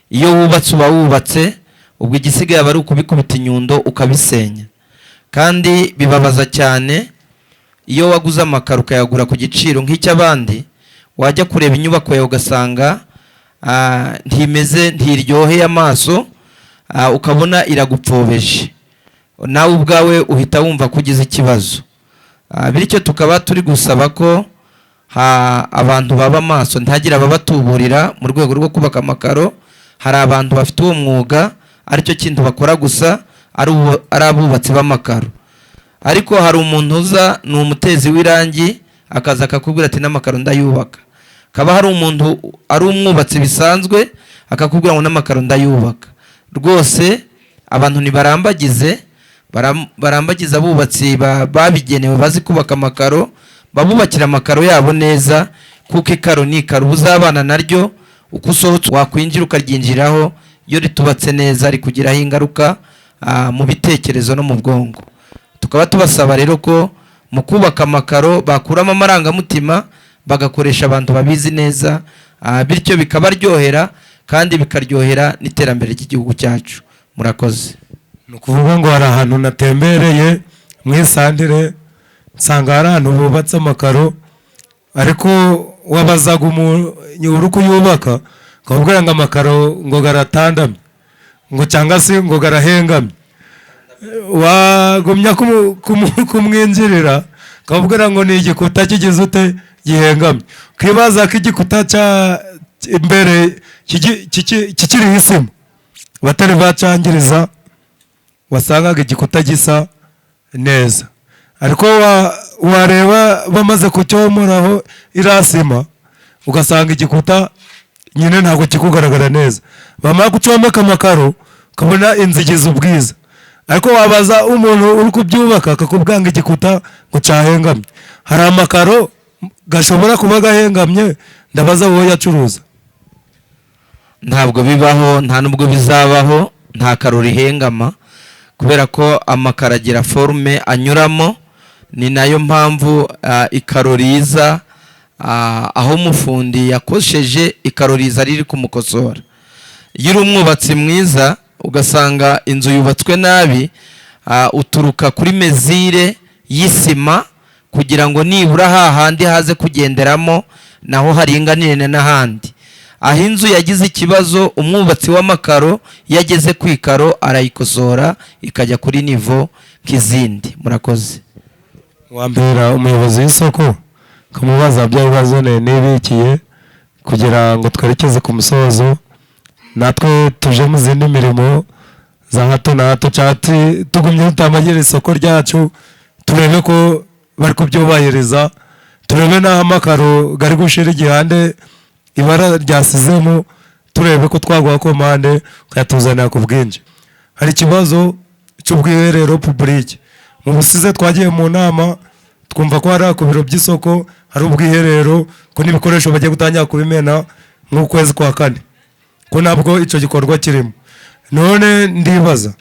Iyo wubatse uba wubatse, ubwo igisigaye aba ari ukubikubita inyundo ukabisenya. Kandi bibabaza cyane iyo waguze amakaro ukayagura ku giciro nk'icy'abandi, wajya kureba inyubako yawe ugasanga ntiryoheye amaso, ukabona iragupfobeje, nawe ubwawe uhita wumva ko ugize ikibazo. Bityo tukaba turi gusaba ko abantu baba maso, ntihagire ababatuburira mu rwego rwo kubaka amakaro. Hari abantu bafite uwo mwuga, aricyo kintu bakora gusa, ari abubatsi b'amakaro. Ariko hari umuntu uza, ni umutezi w'irangi, akaza akakubwira ati n'amakaro ndayubaka. Kaba hari umuntu ari umwubatsi bisanzwe, akakubwira ngo n'amakaro ndayubaka. Rwose abantu barambagiza abubatsi babigenewe bazi kubaka amakaro, babubakira amakaro yabo neza, kuko ikaro ni ikaro, uzabana naryo, uko usohotse wakwinjira ukaryinjiraho. Iyo ritubatse neza rikugiraho ingaruka mu bitekerezo no mu bwonko. Tukaba tubasaba rero ko mu kubaka amakaro bakuramo amarangamutima, bagakoresha abantu babizi neza, bityo bikabaryohera kandi bikaryohera n'iterambere ry'igihugu cyacu. Murakoze. Ni ukuvuga ngo hari ahantu natembereye mu isantire, nsanga hari ahantu bubatse amakaro, ariko wabazaga umuntu uri kuyubaka, akakubwira ngo amakaro ngo garatandamye, ngo cyangwa se ngo garahengamye. Wagumya kumwinjirira, akakubwira ngo ni igikuta kigize ute gihengamye. Ukibaza ko igikuta cya imbere kikiriho isima batari bacangiriza, wasangaga igikuta gisa neza. Ariko wareba bamaze kucyomoraho irasima, ugasanga igikuta nyine ntabwo kikugaragara neza. Bamara kucomeka amakaro, ukabona inzigiza ubwiza. Ariko wabaza umuntu uri kubyubaka, akakubwira ngo igikuta ngo cyahengamye. Hari amakaro gashobora kuba gahengamye, ndabaza wowe yacuruza. Ntabwo bibaho, nta nubwo bizabaho, nta karo rihengama, kubera ko amakaro agira forume anyuramo. Ni nayo mpamvu ikaro riza aho umufundi yakosheje, ikaro riza riri kumukosora. Iyo uri umwubatsi mwiza ugasanga inzu yubatswe nabi, uturuka kuri mezire y'isima kugira ngo nibura hahandi haze kugenderamo naho haringanire n'ahandi. Aho inzu yagize ikibazo, umwubatsi w'amakaro yageze ku ikaro arayikosora ikajya kuri nivo nk'izindi. Murakoze. Wambera umuyobozi w'isoko, kamubaza bya bibazo nibikiye kugira ngo twerekeze ku musozo, natwe tuje mu zindi mirimo za hato na hato, cyati tugumye tutamagera isoko ryacu, turebe ko bari kubyubahiriza, turebe n'aho amakaro gari gushira igihande ibara ryasizemo, turebe ko twaguha komande ukayatuzanira ku bwinshi. Hari ikibazo cy'ubwiherero public. Mu busize twagiye mu nama, twumva ko hari ku biro by'isoko hari ubwiherero, ko n'ibikoresho bagiye gutangira kubimena nk'ukwezi kwa 4, ko nabwo icyo gikorwa kirimo. None ndibaza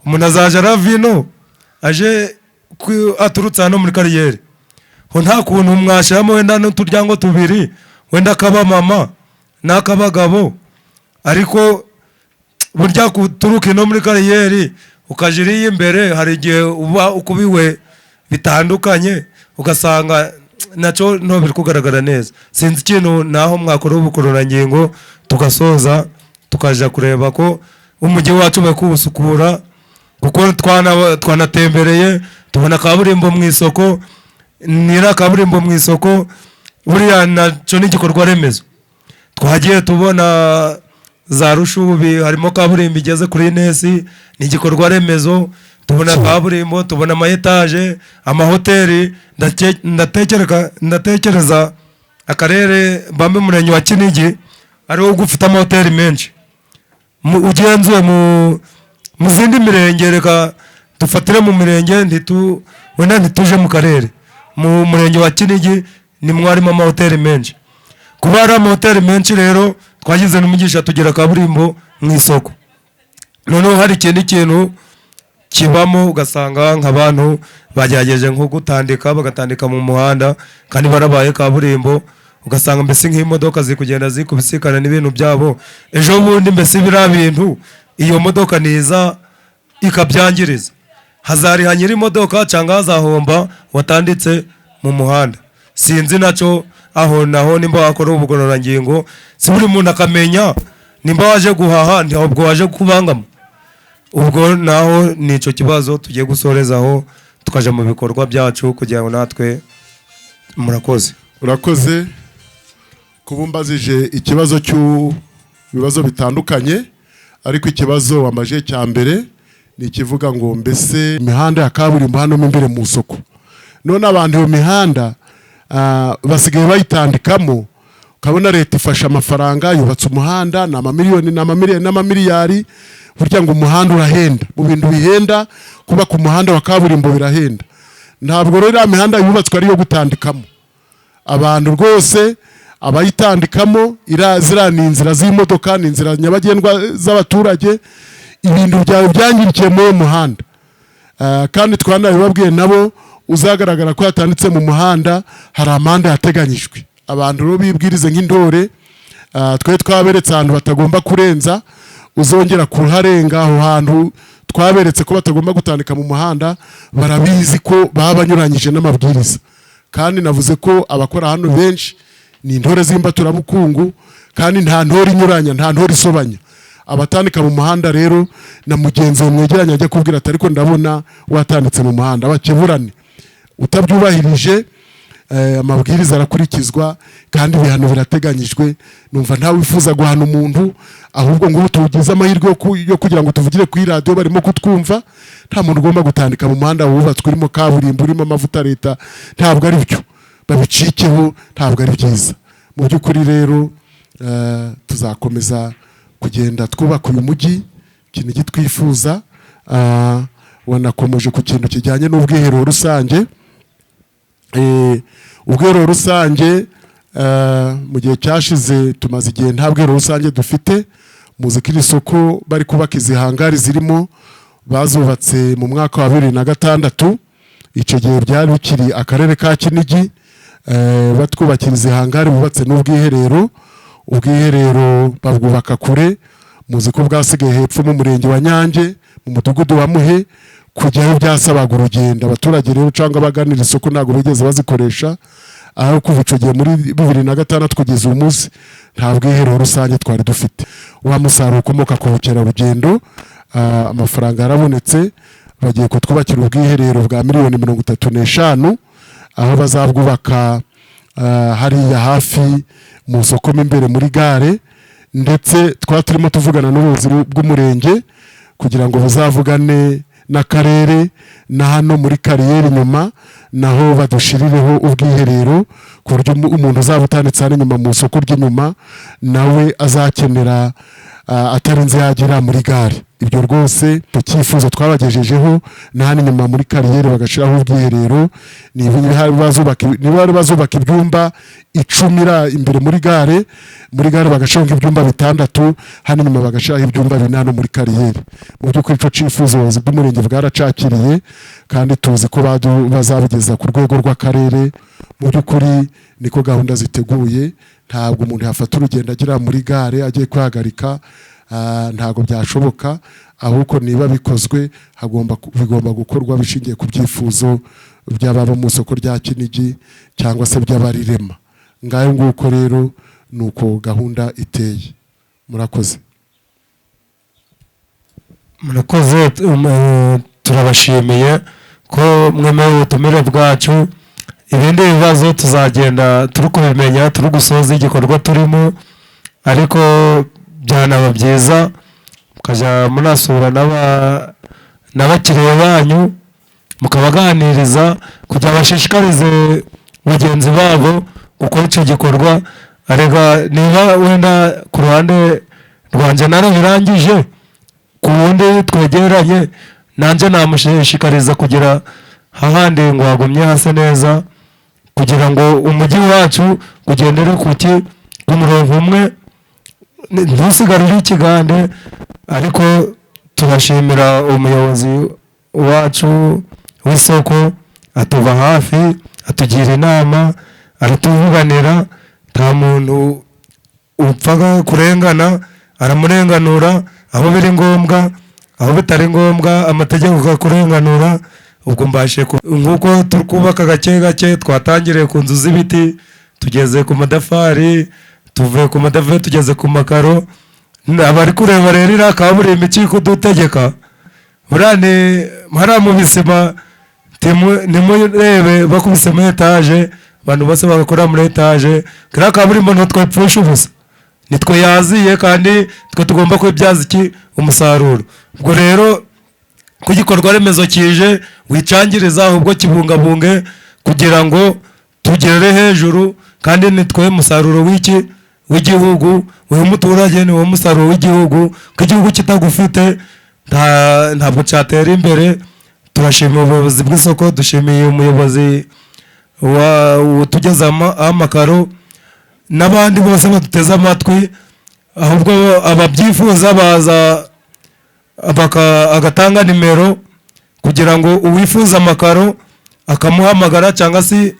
umuntu azaje aravino aje aturutse hano muri kariyeri, ho nta kuntu mwashiramo wenda n'uturyango tubiri, wenda kaba mama n'akabagabo, ariko burya kuturuka no muri kariyeri ukajiriye imbere, hari igihe uba ukubiwe bitandukanye, ugasanga nacyo no biri kugaragara neza. Sinzi ikintu naho mwakora ubukorora-ngingo tugasoza tukaja kureba ko umujyi wacu bakubusukura, kuko twanatembereye tubona kaburimbo mu isoko, nira kaburimbo mu isoko, buriya nacyo n'igikorwa remezo. Twagiye tubona za Rushubi harimo kaburimbo igeze kuri Nesi, ni igikorwa remezo. Tubona kaburimbo, tubona ama etage, amahoteli. Ndatekereza akarere bambe murenge wa Kinigi ariho gufite amahoteli menshi. Ugenzuye mu zindi mirenge, reka dufatire mu mirenge, wenda ntituje mu karere. Mu murenge wa Kinigi ni mwarimo amahoteli menshi. Kuba hari amahoteli menshi rero, twagize n'umugisha tugira kaburimbo mu isoko. noneho hari ikindi kintu kibamo ugasanga nk'abantu bagerageje nko gutandika bagatandika mu muhanda kandi barabaye kaburimbo, ugasanga mbese nk'imodoka ziri kugenda zikubisikana n'ibintu byabo, ejo bundi mbese biriya bintu iyo modoka niza ikabyangiriza, hazariha nyiri imodoka cyangwa hazahomba watanditse mu muhanda. Sinzi nacyo aho naho nimba wakora ubugororangingo, si buri muntu akamenya nimba waje guhaha ntabwo waje kubangama. Ubwo naho nico kibazo tugiye gusorezaho tukaja mu bikorwa byacu kugira ngo natwe. Murakoze. Urakoze kubumbazije ikibazo cy'ibibazo bitandukanye, ariko ikibazo wamaje cya mbere ni ikivuga ngo mbese imihanda ya kaburimbo hano mo imbere mu soko, none abantu iyo mihanda basigaye bayitandikamo, ukabona leta ifasha amafaranga yubatse umuhanda na amamiliyoni n'amamiliyari, burya ngo umuhanda urahenda, mu bintu bihenda kuba ku muhanda wa kaburimbo birahenda. Ntabwo rero ya mihanda yubatswe ari yo gutandikamo abantu rwose, abayitandikamo ziriya ni inzira z'imodoka, ni inzira nyabagendwa z'abaturage, ibintu byawe byangirikiye muri uwo muhanda. Kandi twanabibabwiye nabo, uzagaragara ko yatanditse mu muhanda hari amande yateganyijwe. Abantu rero bibwirize nk'intore, twe twaberetse ahantu batagomba kurenza, uzongera kuharenga aho hantu twaberetse ko batagomba gutandika mu muhanda, barabizi ko baba banyuranyije n'amabwiriza. Kandi navuze ko abakora hano benshi ni intore z'imbaturabukungu, kandi nta ntore inyuranya, nta ntore isobanya. Abatandika mu muhanda rero na mugenzi mwegeranye ajya kubwira ati ariko ndabona watanditse mu muhanda, bakeburane. Utabyubahirije amabwiriza arakurikizwa kandi ibihano birateganyijwe. Numva ntawe wifuza guhana umuntu, ahubwo ngo tugize amahirwe yo kugira ngo tuvugire kuri radio barimo kutwumva. Nta muntu ugomba gutandika mu muhanda wubatswe urimo kaburimbo, urimo amavuta leta, ntabwo ari byo, babicikeho, ntabwo ari byiza. Mu by'ukuri rero tuzakomeza kugenda twubaka uyu mujyi, ikintu gitwifuza. Wanakomeje ku kintu kijyanye n'ubwiherero rusange. Ubwiherero rusange mu gihe cyashize tumaze igihe nta bwiherero rusange dufite. Muzi ko iri soko bari kubaka izi hangari zirimo, bazubatse mu mwaka wa 2006. Icyo gihe byari bikiri akarere ka Kinigi, batwubakira izi hangari bubatse n'ubwiherero. Ubwiherero babwubaka kure, muzi ko bwasigaye hepfo mu murenge wa Nyange mu mudugudu wa Muhe, kujyayo byasabaga urugendo. Abaturage rero cyangwa baganira isoko ntabwo bigeze bazikoresha, aho kuva icyo gihe muri 2006 kugeza uyu munsi nta bwiherero rusange twari dufite. Wa musaruro ukomoka ku bukerarugendo, amafaranga yarabonetse, bagiye kutwubakira ubwiherero bwa miliyoni 35, aho bazabwubaka hariya hafi mu soko imbere muri gare, ndetse turimo tuvugana n'ubuyobozi bw'umurenge kugira ngo bazavugane n'akarere na hano muri kariyeri nyuma naho badushirireho ubwiherero, ku buryo umuntu uzaba utanditse hano inyuma mu isoko ry'inyuma nawe azakenera atarinze yagera muri gare. Ibyo rwose tukifuza twabagejejeho, na hano inyuma muri kariyeri bagashiraho ubwiherero. Niba bazubaka ibyumba 10 imbere muri gare bagashiraho ibyumba 6, hano inyuma bagashiraho ibyumba 8 muri kariyeri. Mu by'ukuri ico cifuzo ubuyobozi bw'umurenge bwaracakiriye, kandi tuzi ko bazabigeza ku rwego rw'akarere. Mu by'ukuri niko gahunda ziteguye, ntabwo umuntu yafata urugendo agira muri gare agiye kwihagarika, ntabwo byashoboka. Ahubwo niba bikozwe bigomba gukorwa bishingiye ku byifuzo by'ababa mu isoko rya Kinigi cyangwa se by'abarirema. Ngayo nguko rero nuko gahunda iteye. Murakoze. Murakoze, turabashimiye ko mwemeye ubutumire bwacu. Ibindi bibazo tuzagenda turi kubimenya turi gusoza igikorwa turimo, ariko byanaba byiza mukajya munasura n'abakiriya banyu mukabaganiriza kugira bashishikarize bagenzi babo gukora icyo gikorwa. Arega niba wenda ku ruhande rwanjye narabirangije, ku wundi twegeranye nanjye namushishikariza kugira hahandi ngo hagumye hase neza, kugira ngo umujyi wacu ugendere ku murongo umwe, ntusigarire ikigande, ariko turashimira umuyobozi wacu w'isoko atuba hafi, atugira inama, aratuvuganira. Nta muntu upfaga kurengana, aramurenganura aho biri ngombwa, aho bitari ngombwa amategeko akakurenganura. Ubwo mbashe nk'uko turi kubaka gake gake, twatangiriye ku nzu z'ibiti tugeze ku madafari, tuvuye ku madafari tugeze ku makaro. Abari kureba rero iriya kaburimbo ikiri kudutegeka, hariya mu bisima nimurebe bakubisemo etaje, abantu bose bagakora muri etaje. Kiriya kaburimbo ntitwapfusha ubusa, nitwe yaziye kandi twe tugomba kubibyaza umusaruro. Ubwo rero ku gikorwa remezo kije wicangiriza, ahubwo kibungabunge kugira ngo tugere hejuru, kandi nitwe musaruro w'igihugu, uyu muturage ni wo musaruro w'igihugu. Ko igihugu kitagufite ntabwo cyatera imbere. Turashimira ubuyobozi bw'isoko, dushimiye umuyobozi utugeza amakaro n'abandi bose baduteze amatwi. Ahubwo ababyifuza baza agatanga nimero kugira ngo uwifuza amakaro akamuhamagara cyangwa se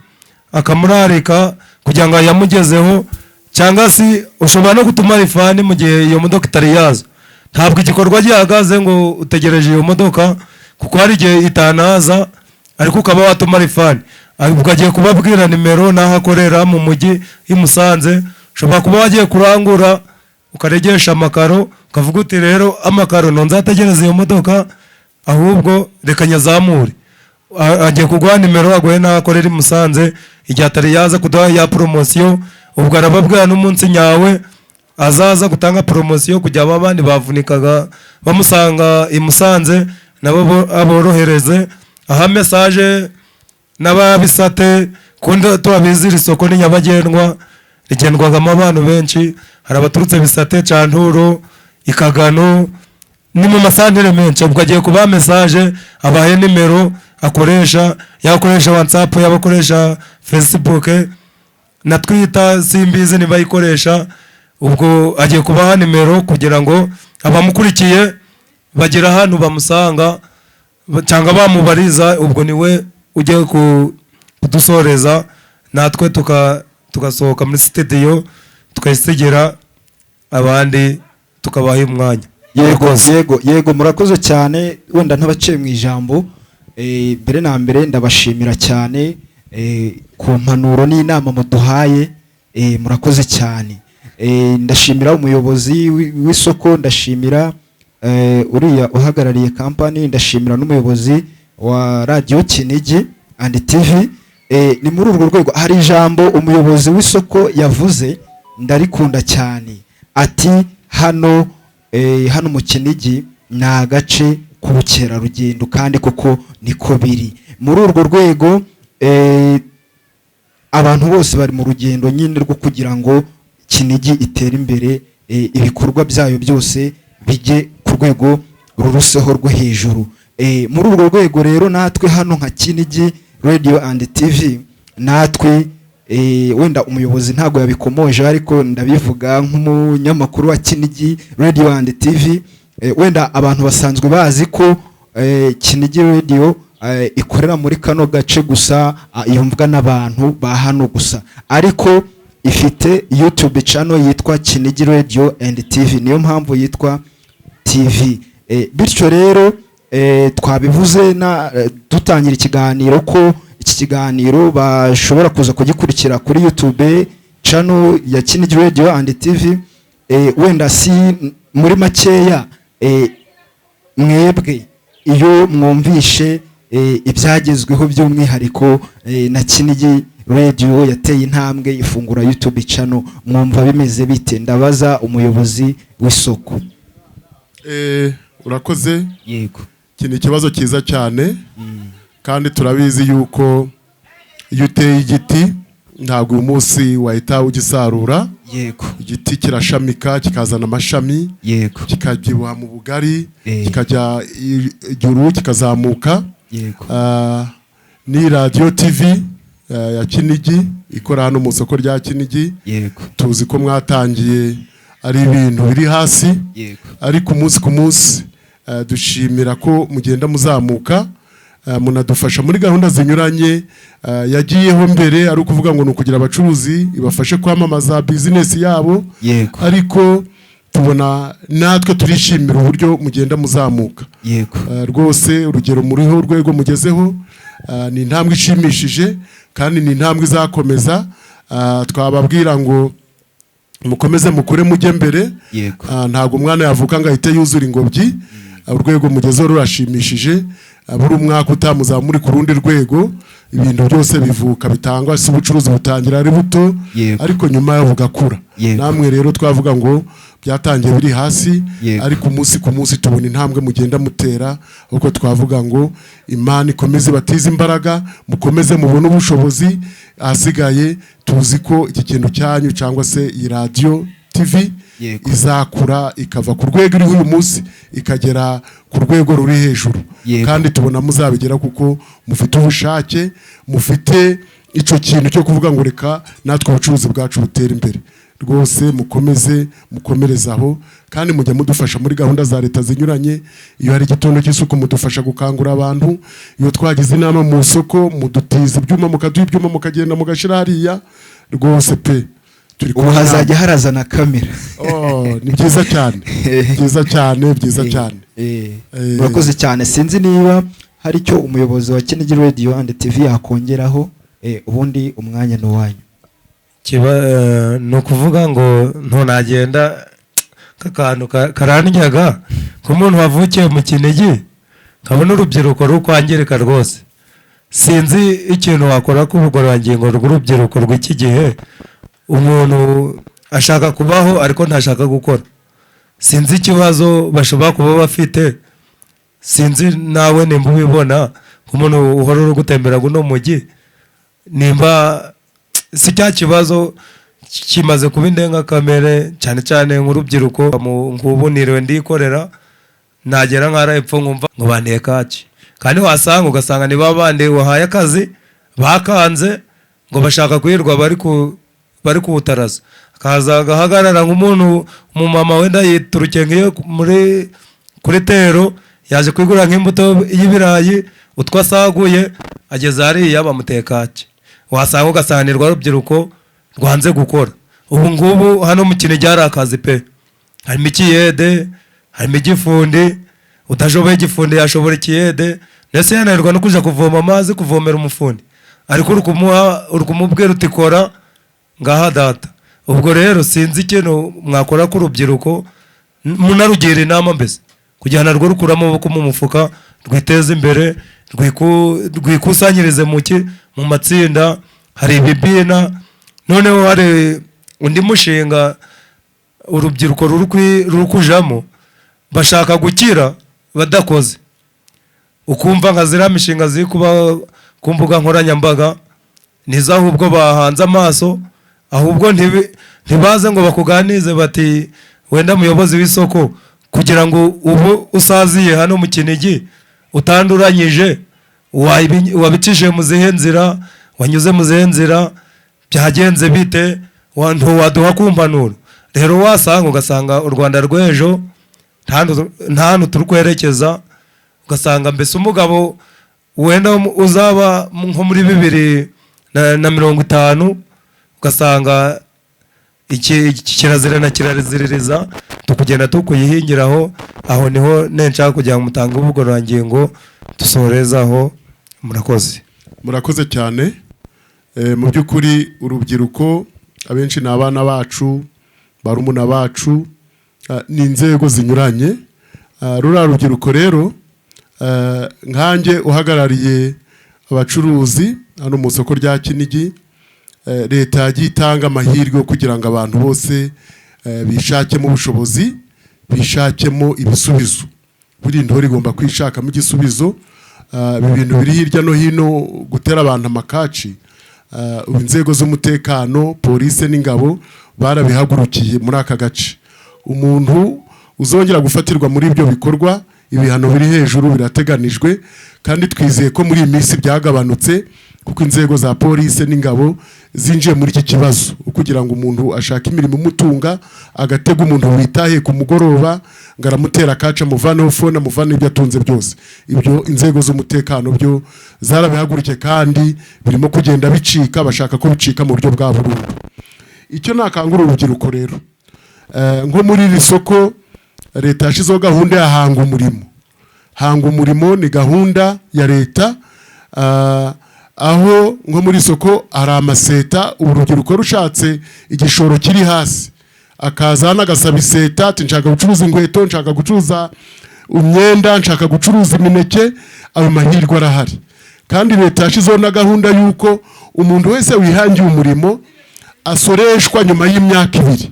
akamurarika kugira ngo yamugezeho, cyangwa se ushobora no gutuma rifani mu gihe iyo modoka itari yaza. Ntabwo igikorwa gihagaze ngo utegereje iyo modoka, kuko hari igihe itanaza ariko ukaba watuma rifani. Ubwo agiye kubabwira nimero n'aho akorera mu mujyi i Musanze. Ushobora kuba wagiye kurangura ukaregesha amakaro, ukavuga uti rero amakaro nzategereza iyo modoka, ahubwo reka nyazamure. Agiye kuguha nimero, aguhe n'aho akorera i Musanze. Igihe atari yaza kuduha ya poromosiyo, ubwo arababwira n'umunsi nyawe azaza gutanga poromosiyo kugira ngo abandi bavunikaga bamusanga i Musanze nabo aborohereze. Aha mesaje n'ababisate kundi turabizi, iri soko ni nyabagendwa, rigendwagamo abantu benshi. Hari abaturutse Bisate, Canturo, Ikagano, ni mu masantere menshi. Ubwo agiye kubaha mesaje, abahe nimero akoresha, yakoresha WhatsApp, yabakoresha Facebook na Twitter, simbizi niba yikoresha. Ubwo agiye kubaha nimero kugira ngo abamukurikiye bagira hano bamusanga cyangwa bamubariza. Ubwo niwe ugiye kudusoreza, natwe tugasohoka muri studio tukayisigira abandi tukabaha umwanya. Yego murakoze cyane. Wenda ntabaciye mu ijambo, mbere na mbere ndabashimira cyane ku mpanuro n'inama muduhaye, murakoze cyane. Ndashimira umuyobozi w'isoko, ndashimira uriya uhagarariye kampani, ndashimira n'umuyobozi wa Radio Kinigi and TV. Ni muri urwo rwego hari ijambo umuyobozi w'isoko yavuze ndarikunda cyane, ati hano mu Kinigi ni agace k'ubukerarugendo, kandi koko niko biri. Muri urwo rwego abantu bose bari mu rugendo nyine rwo kugira ngo Kinigi itere imbere, ibikorwa byayo byose bijye ku rwego ruruseho rwo hejuru. Muri urwo rwego rero natwe hano nka Kinigi Radio and TV, natwe wenda umuyobozi ntago yabikomoje ariko ndabivuga nk'umunyamakuru wa Kinigi Radio and TV. Wenda abantu basanzwe bazi ko Kinigi Radio ikorera muri kano gace gusa, yumvwa n'abantu ba hano gusa, ariko ifite YouTube channel yitwa Kinigi Radio and TV, niyo mpamvu yitwa TV. Bityo rero twabivuze dutangira ikiganiro ko iki kiganiro bashobora kuza kugikurikira kuri YouTube channel ya Kinigi Radio and TV. Wenda si muri makeya, mwebwe iyo mwumvishe ibyagezweho by'umwihariko na Kinigi Radio yateye intambwe ifungura YouTube channel, mwumva bimeze bite? Ndabaza umuyobozi w'isoko. Urakoze. Yego, iki ni ikibazo cyiza cyane, kandi turabizi yuko iyo uteye igiti ntabwo uyu munsi wahita ugisarura. Yego, igiti kirashamika kikazana amashami, yego, kikabyibuha mu bugari, kikajya ijuru kikazamuka. Yego, ni Radio TV ya Kinigi ikora hano mu soko rya Kinigi. Yego, tuzi ko mwatangiye ari ibintu biri hasi, yego, ariko umunsi ku munsi dushimira ko mugenda muzamuka munadufasha muri gahunda zinyuranye yagiyeho mbere ari ukuvuga ngo ni ukugira abacuruzi ibafashe kwamamaza bizinesi yabo ariko tubona natwe turishimira uburyo mugenda muzamuka rwose urugero muriho urwego mugezeho ni intambwe ishimishije kandi ni intambwe izakomeza twababwira ngo mukomeze mukure mujye mbere ntabwo umwana yavuka ngo ahite yuzura ingobyi urwego mugezeho rurashimishije buri umwaka utamuza muri ku rundi rwego ibintu byose bivuka bitangwa si ubucuruzi butangira ari buto ariko nyuma yo bugakura namwe rero twavuga ngo byatangiye biri hasi ariko umunsi ku munsi tubona intambwe mugenda mutera uko twavuga ngo Imana ikomeze batize imbaraga mukomeze mubone ubushobozi asigaye tuzi ko iki kintu cyanyu cyangwa se iyi radio TV izakura ikava ku rwego iri uyu munsi ikagera ku rwego ruri hejuru kandi tubona muzabigera kuko mufite ubushake mufite icyo kintu cyo kuvuga ngo reka natwe ubucuruzi bwacu butera imbere rwose mukomeze mukomerezaho kandi mujya mudufasha muri gahunda za leta zinyuranye iyo hari igitondo cy'isuku mudufasha gukangura abantu iyo twagize inama mu soko mudutiza ibyuma mukaduha ibyuma mukagenda mugashira hariya rwose pe ubu hazajya harazana kamera ni byiza cyane byiza cyane byiza cyane murakoze cyane sinzi niba hari icyo umuyobozi wa Kinigi Radio and TV yakongeraho ubundi umwanya ni uwanyu ni ukuvuga ngo ntunagenda k'akantu karandyaga k'umuntu wavukiye mu Kinigi kabona urubyiruko rukwangirika rwose sinzi ikintu wakora ku bugororangingo rw'urubyiruko rw'iki gihe umuntu ashaka kubaho ariko ntashaka gukora sinzi ikibazo bashobora kuba bafite sinzi nawe nimba ubibona nk'umuntu uhora uri gutembera guno mujyi nimba si cya kibazo kimaze kuba indengakamere cyane cyane nk'urubyiruko nk'ubu niriwe ndikorera nagera nk'ara epfo nkumva ngo banteye kaki kandi wasanga ugasanga ni babandi wahaye akazi bakanze ngo bashaka kwirirwa bari kuwutaraza akaza agahagarara nk'umuntu umumama wenda yiturukiye nk'iyo kuri tero yaje kwigura nk'imbuto y'ibirayi utwo asaguye ageze hariya bamuteye kaki wasanga ugasanganirwa urubyiruko rwanze gukora ubu ngubu hano mu Kinigi hari akazi pe harimo ikiyede harimo igifundi udashoboye igifundi yashobora ikiyede ndetse yananirwa no kuja kuvoma amazi kuvomera umufundi ariko uri kumubwira utikora ngaha data ubwo rero sinzi ikintu mwakora ku rubyiruko munarugira inama mbese kugira narwo rukura amaboko mu mufuka rwiteze imbere rwikusanyirize mu matsinda hari ibibina noneho hari undi mushinga urubyiruko ruri kujamo bashaka gukira badakoze ukumva nka ziriya mishinga ziri kuba ku mbuga nkoranyambaga nizo ahubwo bahanze amaso ahubwo ntibaze ngo bakuganize bati wenda muyobozi w'isoko kugira ngo ubu usaziye hano mu Kinigi utanduranyije wabicishije mu zihe nzira wanyuze mu zihe nzira byagenze bite waduha kumpanuro rero wasanga ugasanga u Rwanda rw'ejo nta hantu turi kwerekeza ugasanga mbese umugabo wenda uzaba nko muri 2050 ugasanga kirazira na kiraziririza tukugenda tukuyihingiraho aho niho nenshaka kugira ngo mutange ubugororangingo dusorezaho murakoze cyane mu by'ukuri urubyiruko abenshi ni abana bacu barumuna bacu ni inzego zinyuranye rura rubyiruko rero nkanjye uhagarariye abacuruzi hano mu soko rya Kinigi leta yagiye itanga amahirwe kugira ngo abantu bose bishakemo ubushobozi bishakemo ibisubizo buri ndoro igomba kwishakamo igisubizo ibintu biri hirya no hino gutera abantu amakaci inzego z'umutekano polisi n'ingabo barabihagurukiye muri aka gace umuntu uzongera gufatirwa muri ibyo bikorwa ibihano biri hejuru birateganijwe kandi twizeye ko muri iyi minsi byagabanutse kuko inzego za polisi n'ingabo zinjiye muri iki kibazo kugira ngo umuntu ashaka imirimo umutunga agatega umuntu witahe ku mugoroba ngo aramutera kaca muvaneho fone amuvane ibyo atunze byose. Ibyo inzego z'umutekano byo zarabihagurukiye kandi birimo kugenda bicika, bashaka ko bicika mu buryo bwa burundu. Icyo nakangura urubyiruko rero, nko muri iri soko leta yashizeho gahunda ya hanga umurimo. Hanga umurimo ni gahunda ya leta, aho nko muri soko hari amaseta, urubyiruko rushatse igishoro kiri hasi akazana agasaba iseta ati nshaka gucuruza inkweto, nshaka gucuruza imyenda, nshaka gucuruza imineke, ayo mahirwe arahari. Kandi leta yashizeho na gahunda y'uko umuntu wese wihangiye umurimo asoreshwa nyuma y'imyaka 2.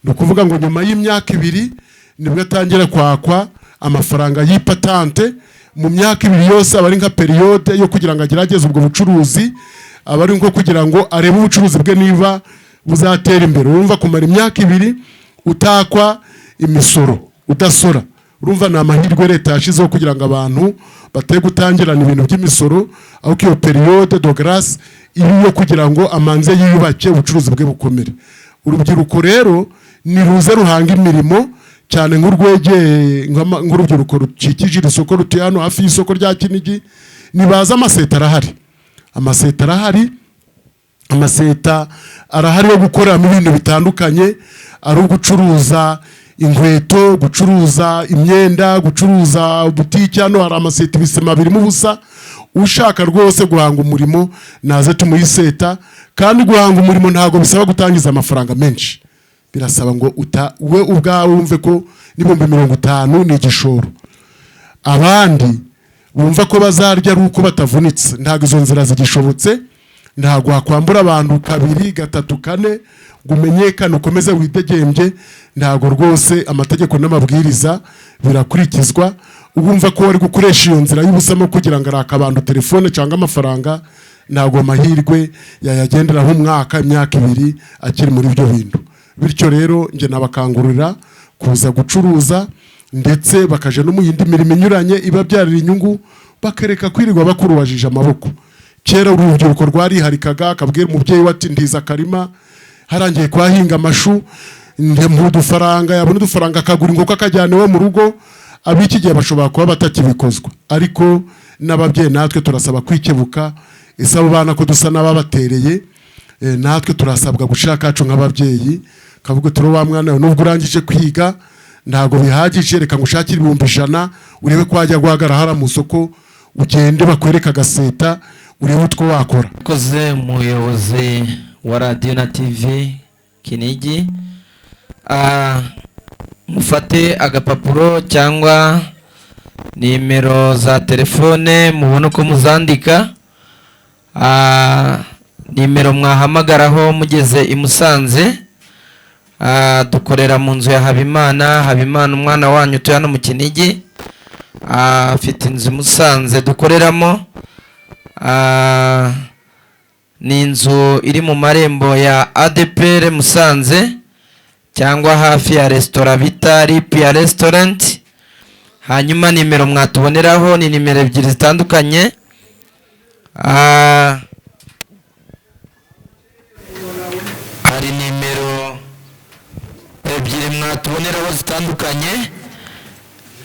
Ni ukuvuga ngo nyuma y'imyaka 2 nibwo atangira kwakwa amafaranga y'ipatante. Mu myaka 2 yose aba ari nka periode yo kugira ngo agerageze ubwo bucuruzi, aba ari nko kugira ngo arebe ubucuruzi bwe niba buzatera imbere. Urumva kumara imyaka 2 utakwa imisoro, udasora, urumva ni amahirwe leta yashizeho kugira ngo abantu bateye gutangirana ibintu by'imisoro, aho iyo periode de grâce iri yo kugira ngo amanze yiyubake ubucuruzi bwe bukomere. Urubyiruko rero ni ruze ruhanga imirimo cyane nk'urwegeye nk'urubyiruko rukikije isoko rutuye hano hafi y'isoko rya Kinigi. Nibaza amaseta arahari, amaseta arahari, amaseta arahari yo gukoramo ibintu bitandukanye, ari ugucuruza inkweto, gucuruza imyenda, gucuruza butike. Hano hari amaseta ibisema birimo ubusa. Ushaka rwose guhanga umurimo naze tumuhiseta, kandi guhanga umurimo ntago bisaba gutangiza amafaranga menshi, birasaba ngo we ubwawe wumve ko n'ibihumbi 50 ni igishoro. Abandi bumva ko bazarya ari uko batavunitse, ntago izo nzira zigishobotse. Ntago hakwambura abantu 2, 3, 4 gumenyekana ukomeze widegembye. Ntago rwose amategeko n'amabwiriza birakurikizwa. Ubumva ko wari gukoresha iyo nzira y'ubusamo kugira ngo araka abantu telefone cyangwa amafaranga, ntago amahirwe yayagenderaho imyaka 2 akiri muri ibyo bintu. Bityo rero nge nabakangurira kuza gucuruza, ndetse bakaje no mu yindi mirimo inyuranye ibabyarira inyungu, bakereka kwirirwa bakurubajije amaboko. Kera urubyiruko rwariharikaga akabwira umubyeyi wati ndiza karima harangiye kwahinga amashu mu dufaranga, yabona udufaranga akagura inkoko akajyana iwe mu rugo. Abiki gihe bashobora kuba batakibikozwa, ariko n'ababyeyi natwe turasaba kwikebuka. Isaba bana ko dusa n'ababatereye, natwe turasabwa gushaka kacu nk'ababyeyi, kavuga turo wa mwana nubwo urangije kwiga ntago bihagije, reka ngushakire 100 urebe kwajya guhagara hara mu soko, ugende bakwereka gaseta urebe utwo wakora. Koze umuyobozi wa radio na TV Kinigi, mufate agapapuro cyangwa nimero za telefone mubona ko muzandika. Nimero mwahamagaraho mugeze i Musanze. Dukorera mu nzu ya Habimana umwana wanyu utuye hano mu Kinigi, afite inzu Musanze dukoreramo. Ni inzu iri mu marembo ya ADPR Musanze, cyangwa hafi ya restaurant bita Ripia Restaurant. Hanyuma nimero mwatuboneraho ni nimero 2 zitandukanye. Hari nimero 2 mwatuboneraho zitandukanye: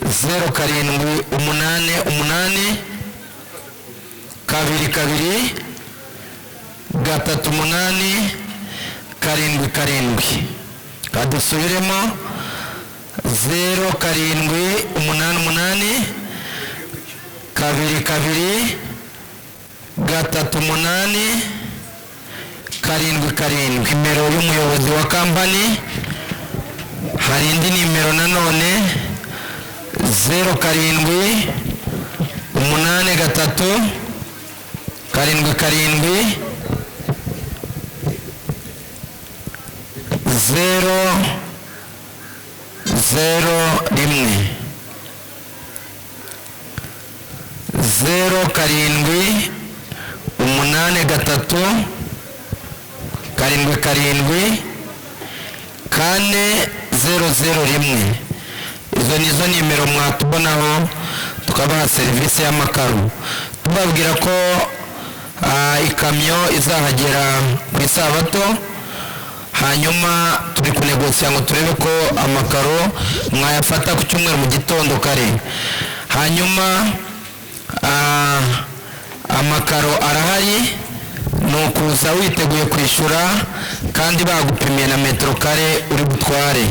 0788 22 38 77. Kadusubiremo: 0788 22 38 77. Nimero y'umuyobozi wa kampani. Hari indi nimero nanone: 07 83 77 001. 07 83 77 401. Izo nizo nimero mwatubonaho tukabaha serivisi y'amakaro. Tubabwira ko ikamyo izahagera ku isabato, hanyuma turi kunegosiya ngo turebe ko amakaro mwayafata ku cyumweru mu gitondo kare. Hanyuma amakaro arahari, ni ukuza witeguye kwishyura kandi bagupimiye na metero kare uri butware.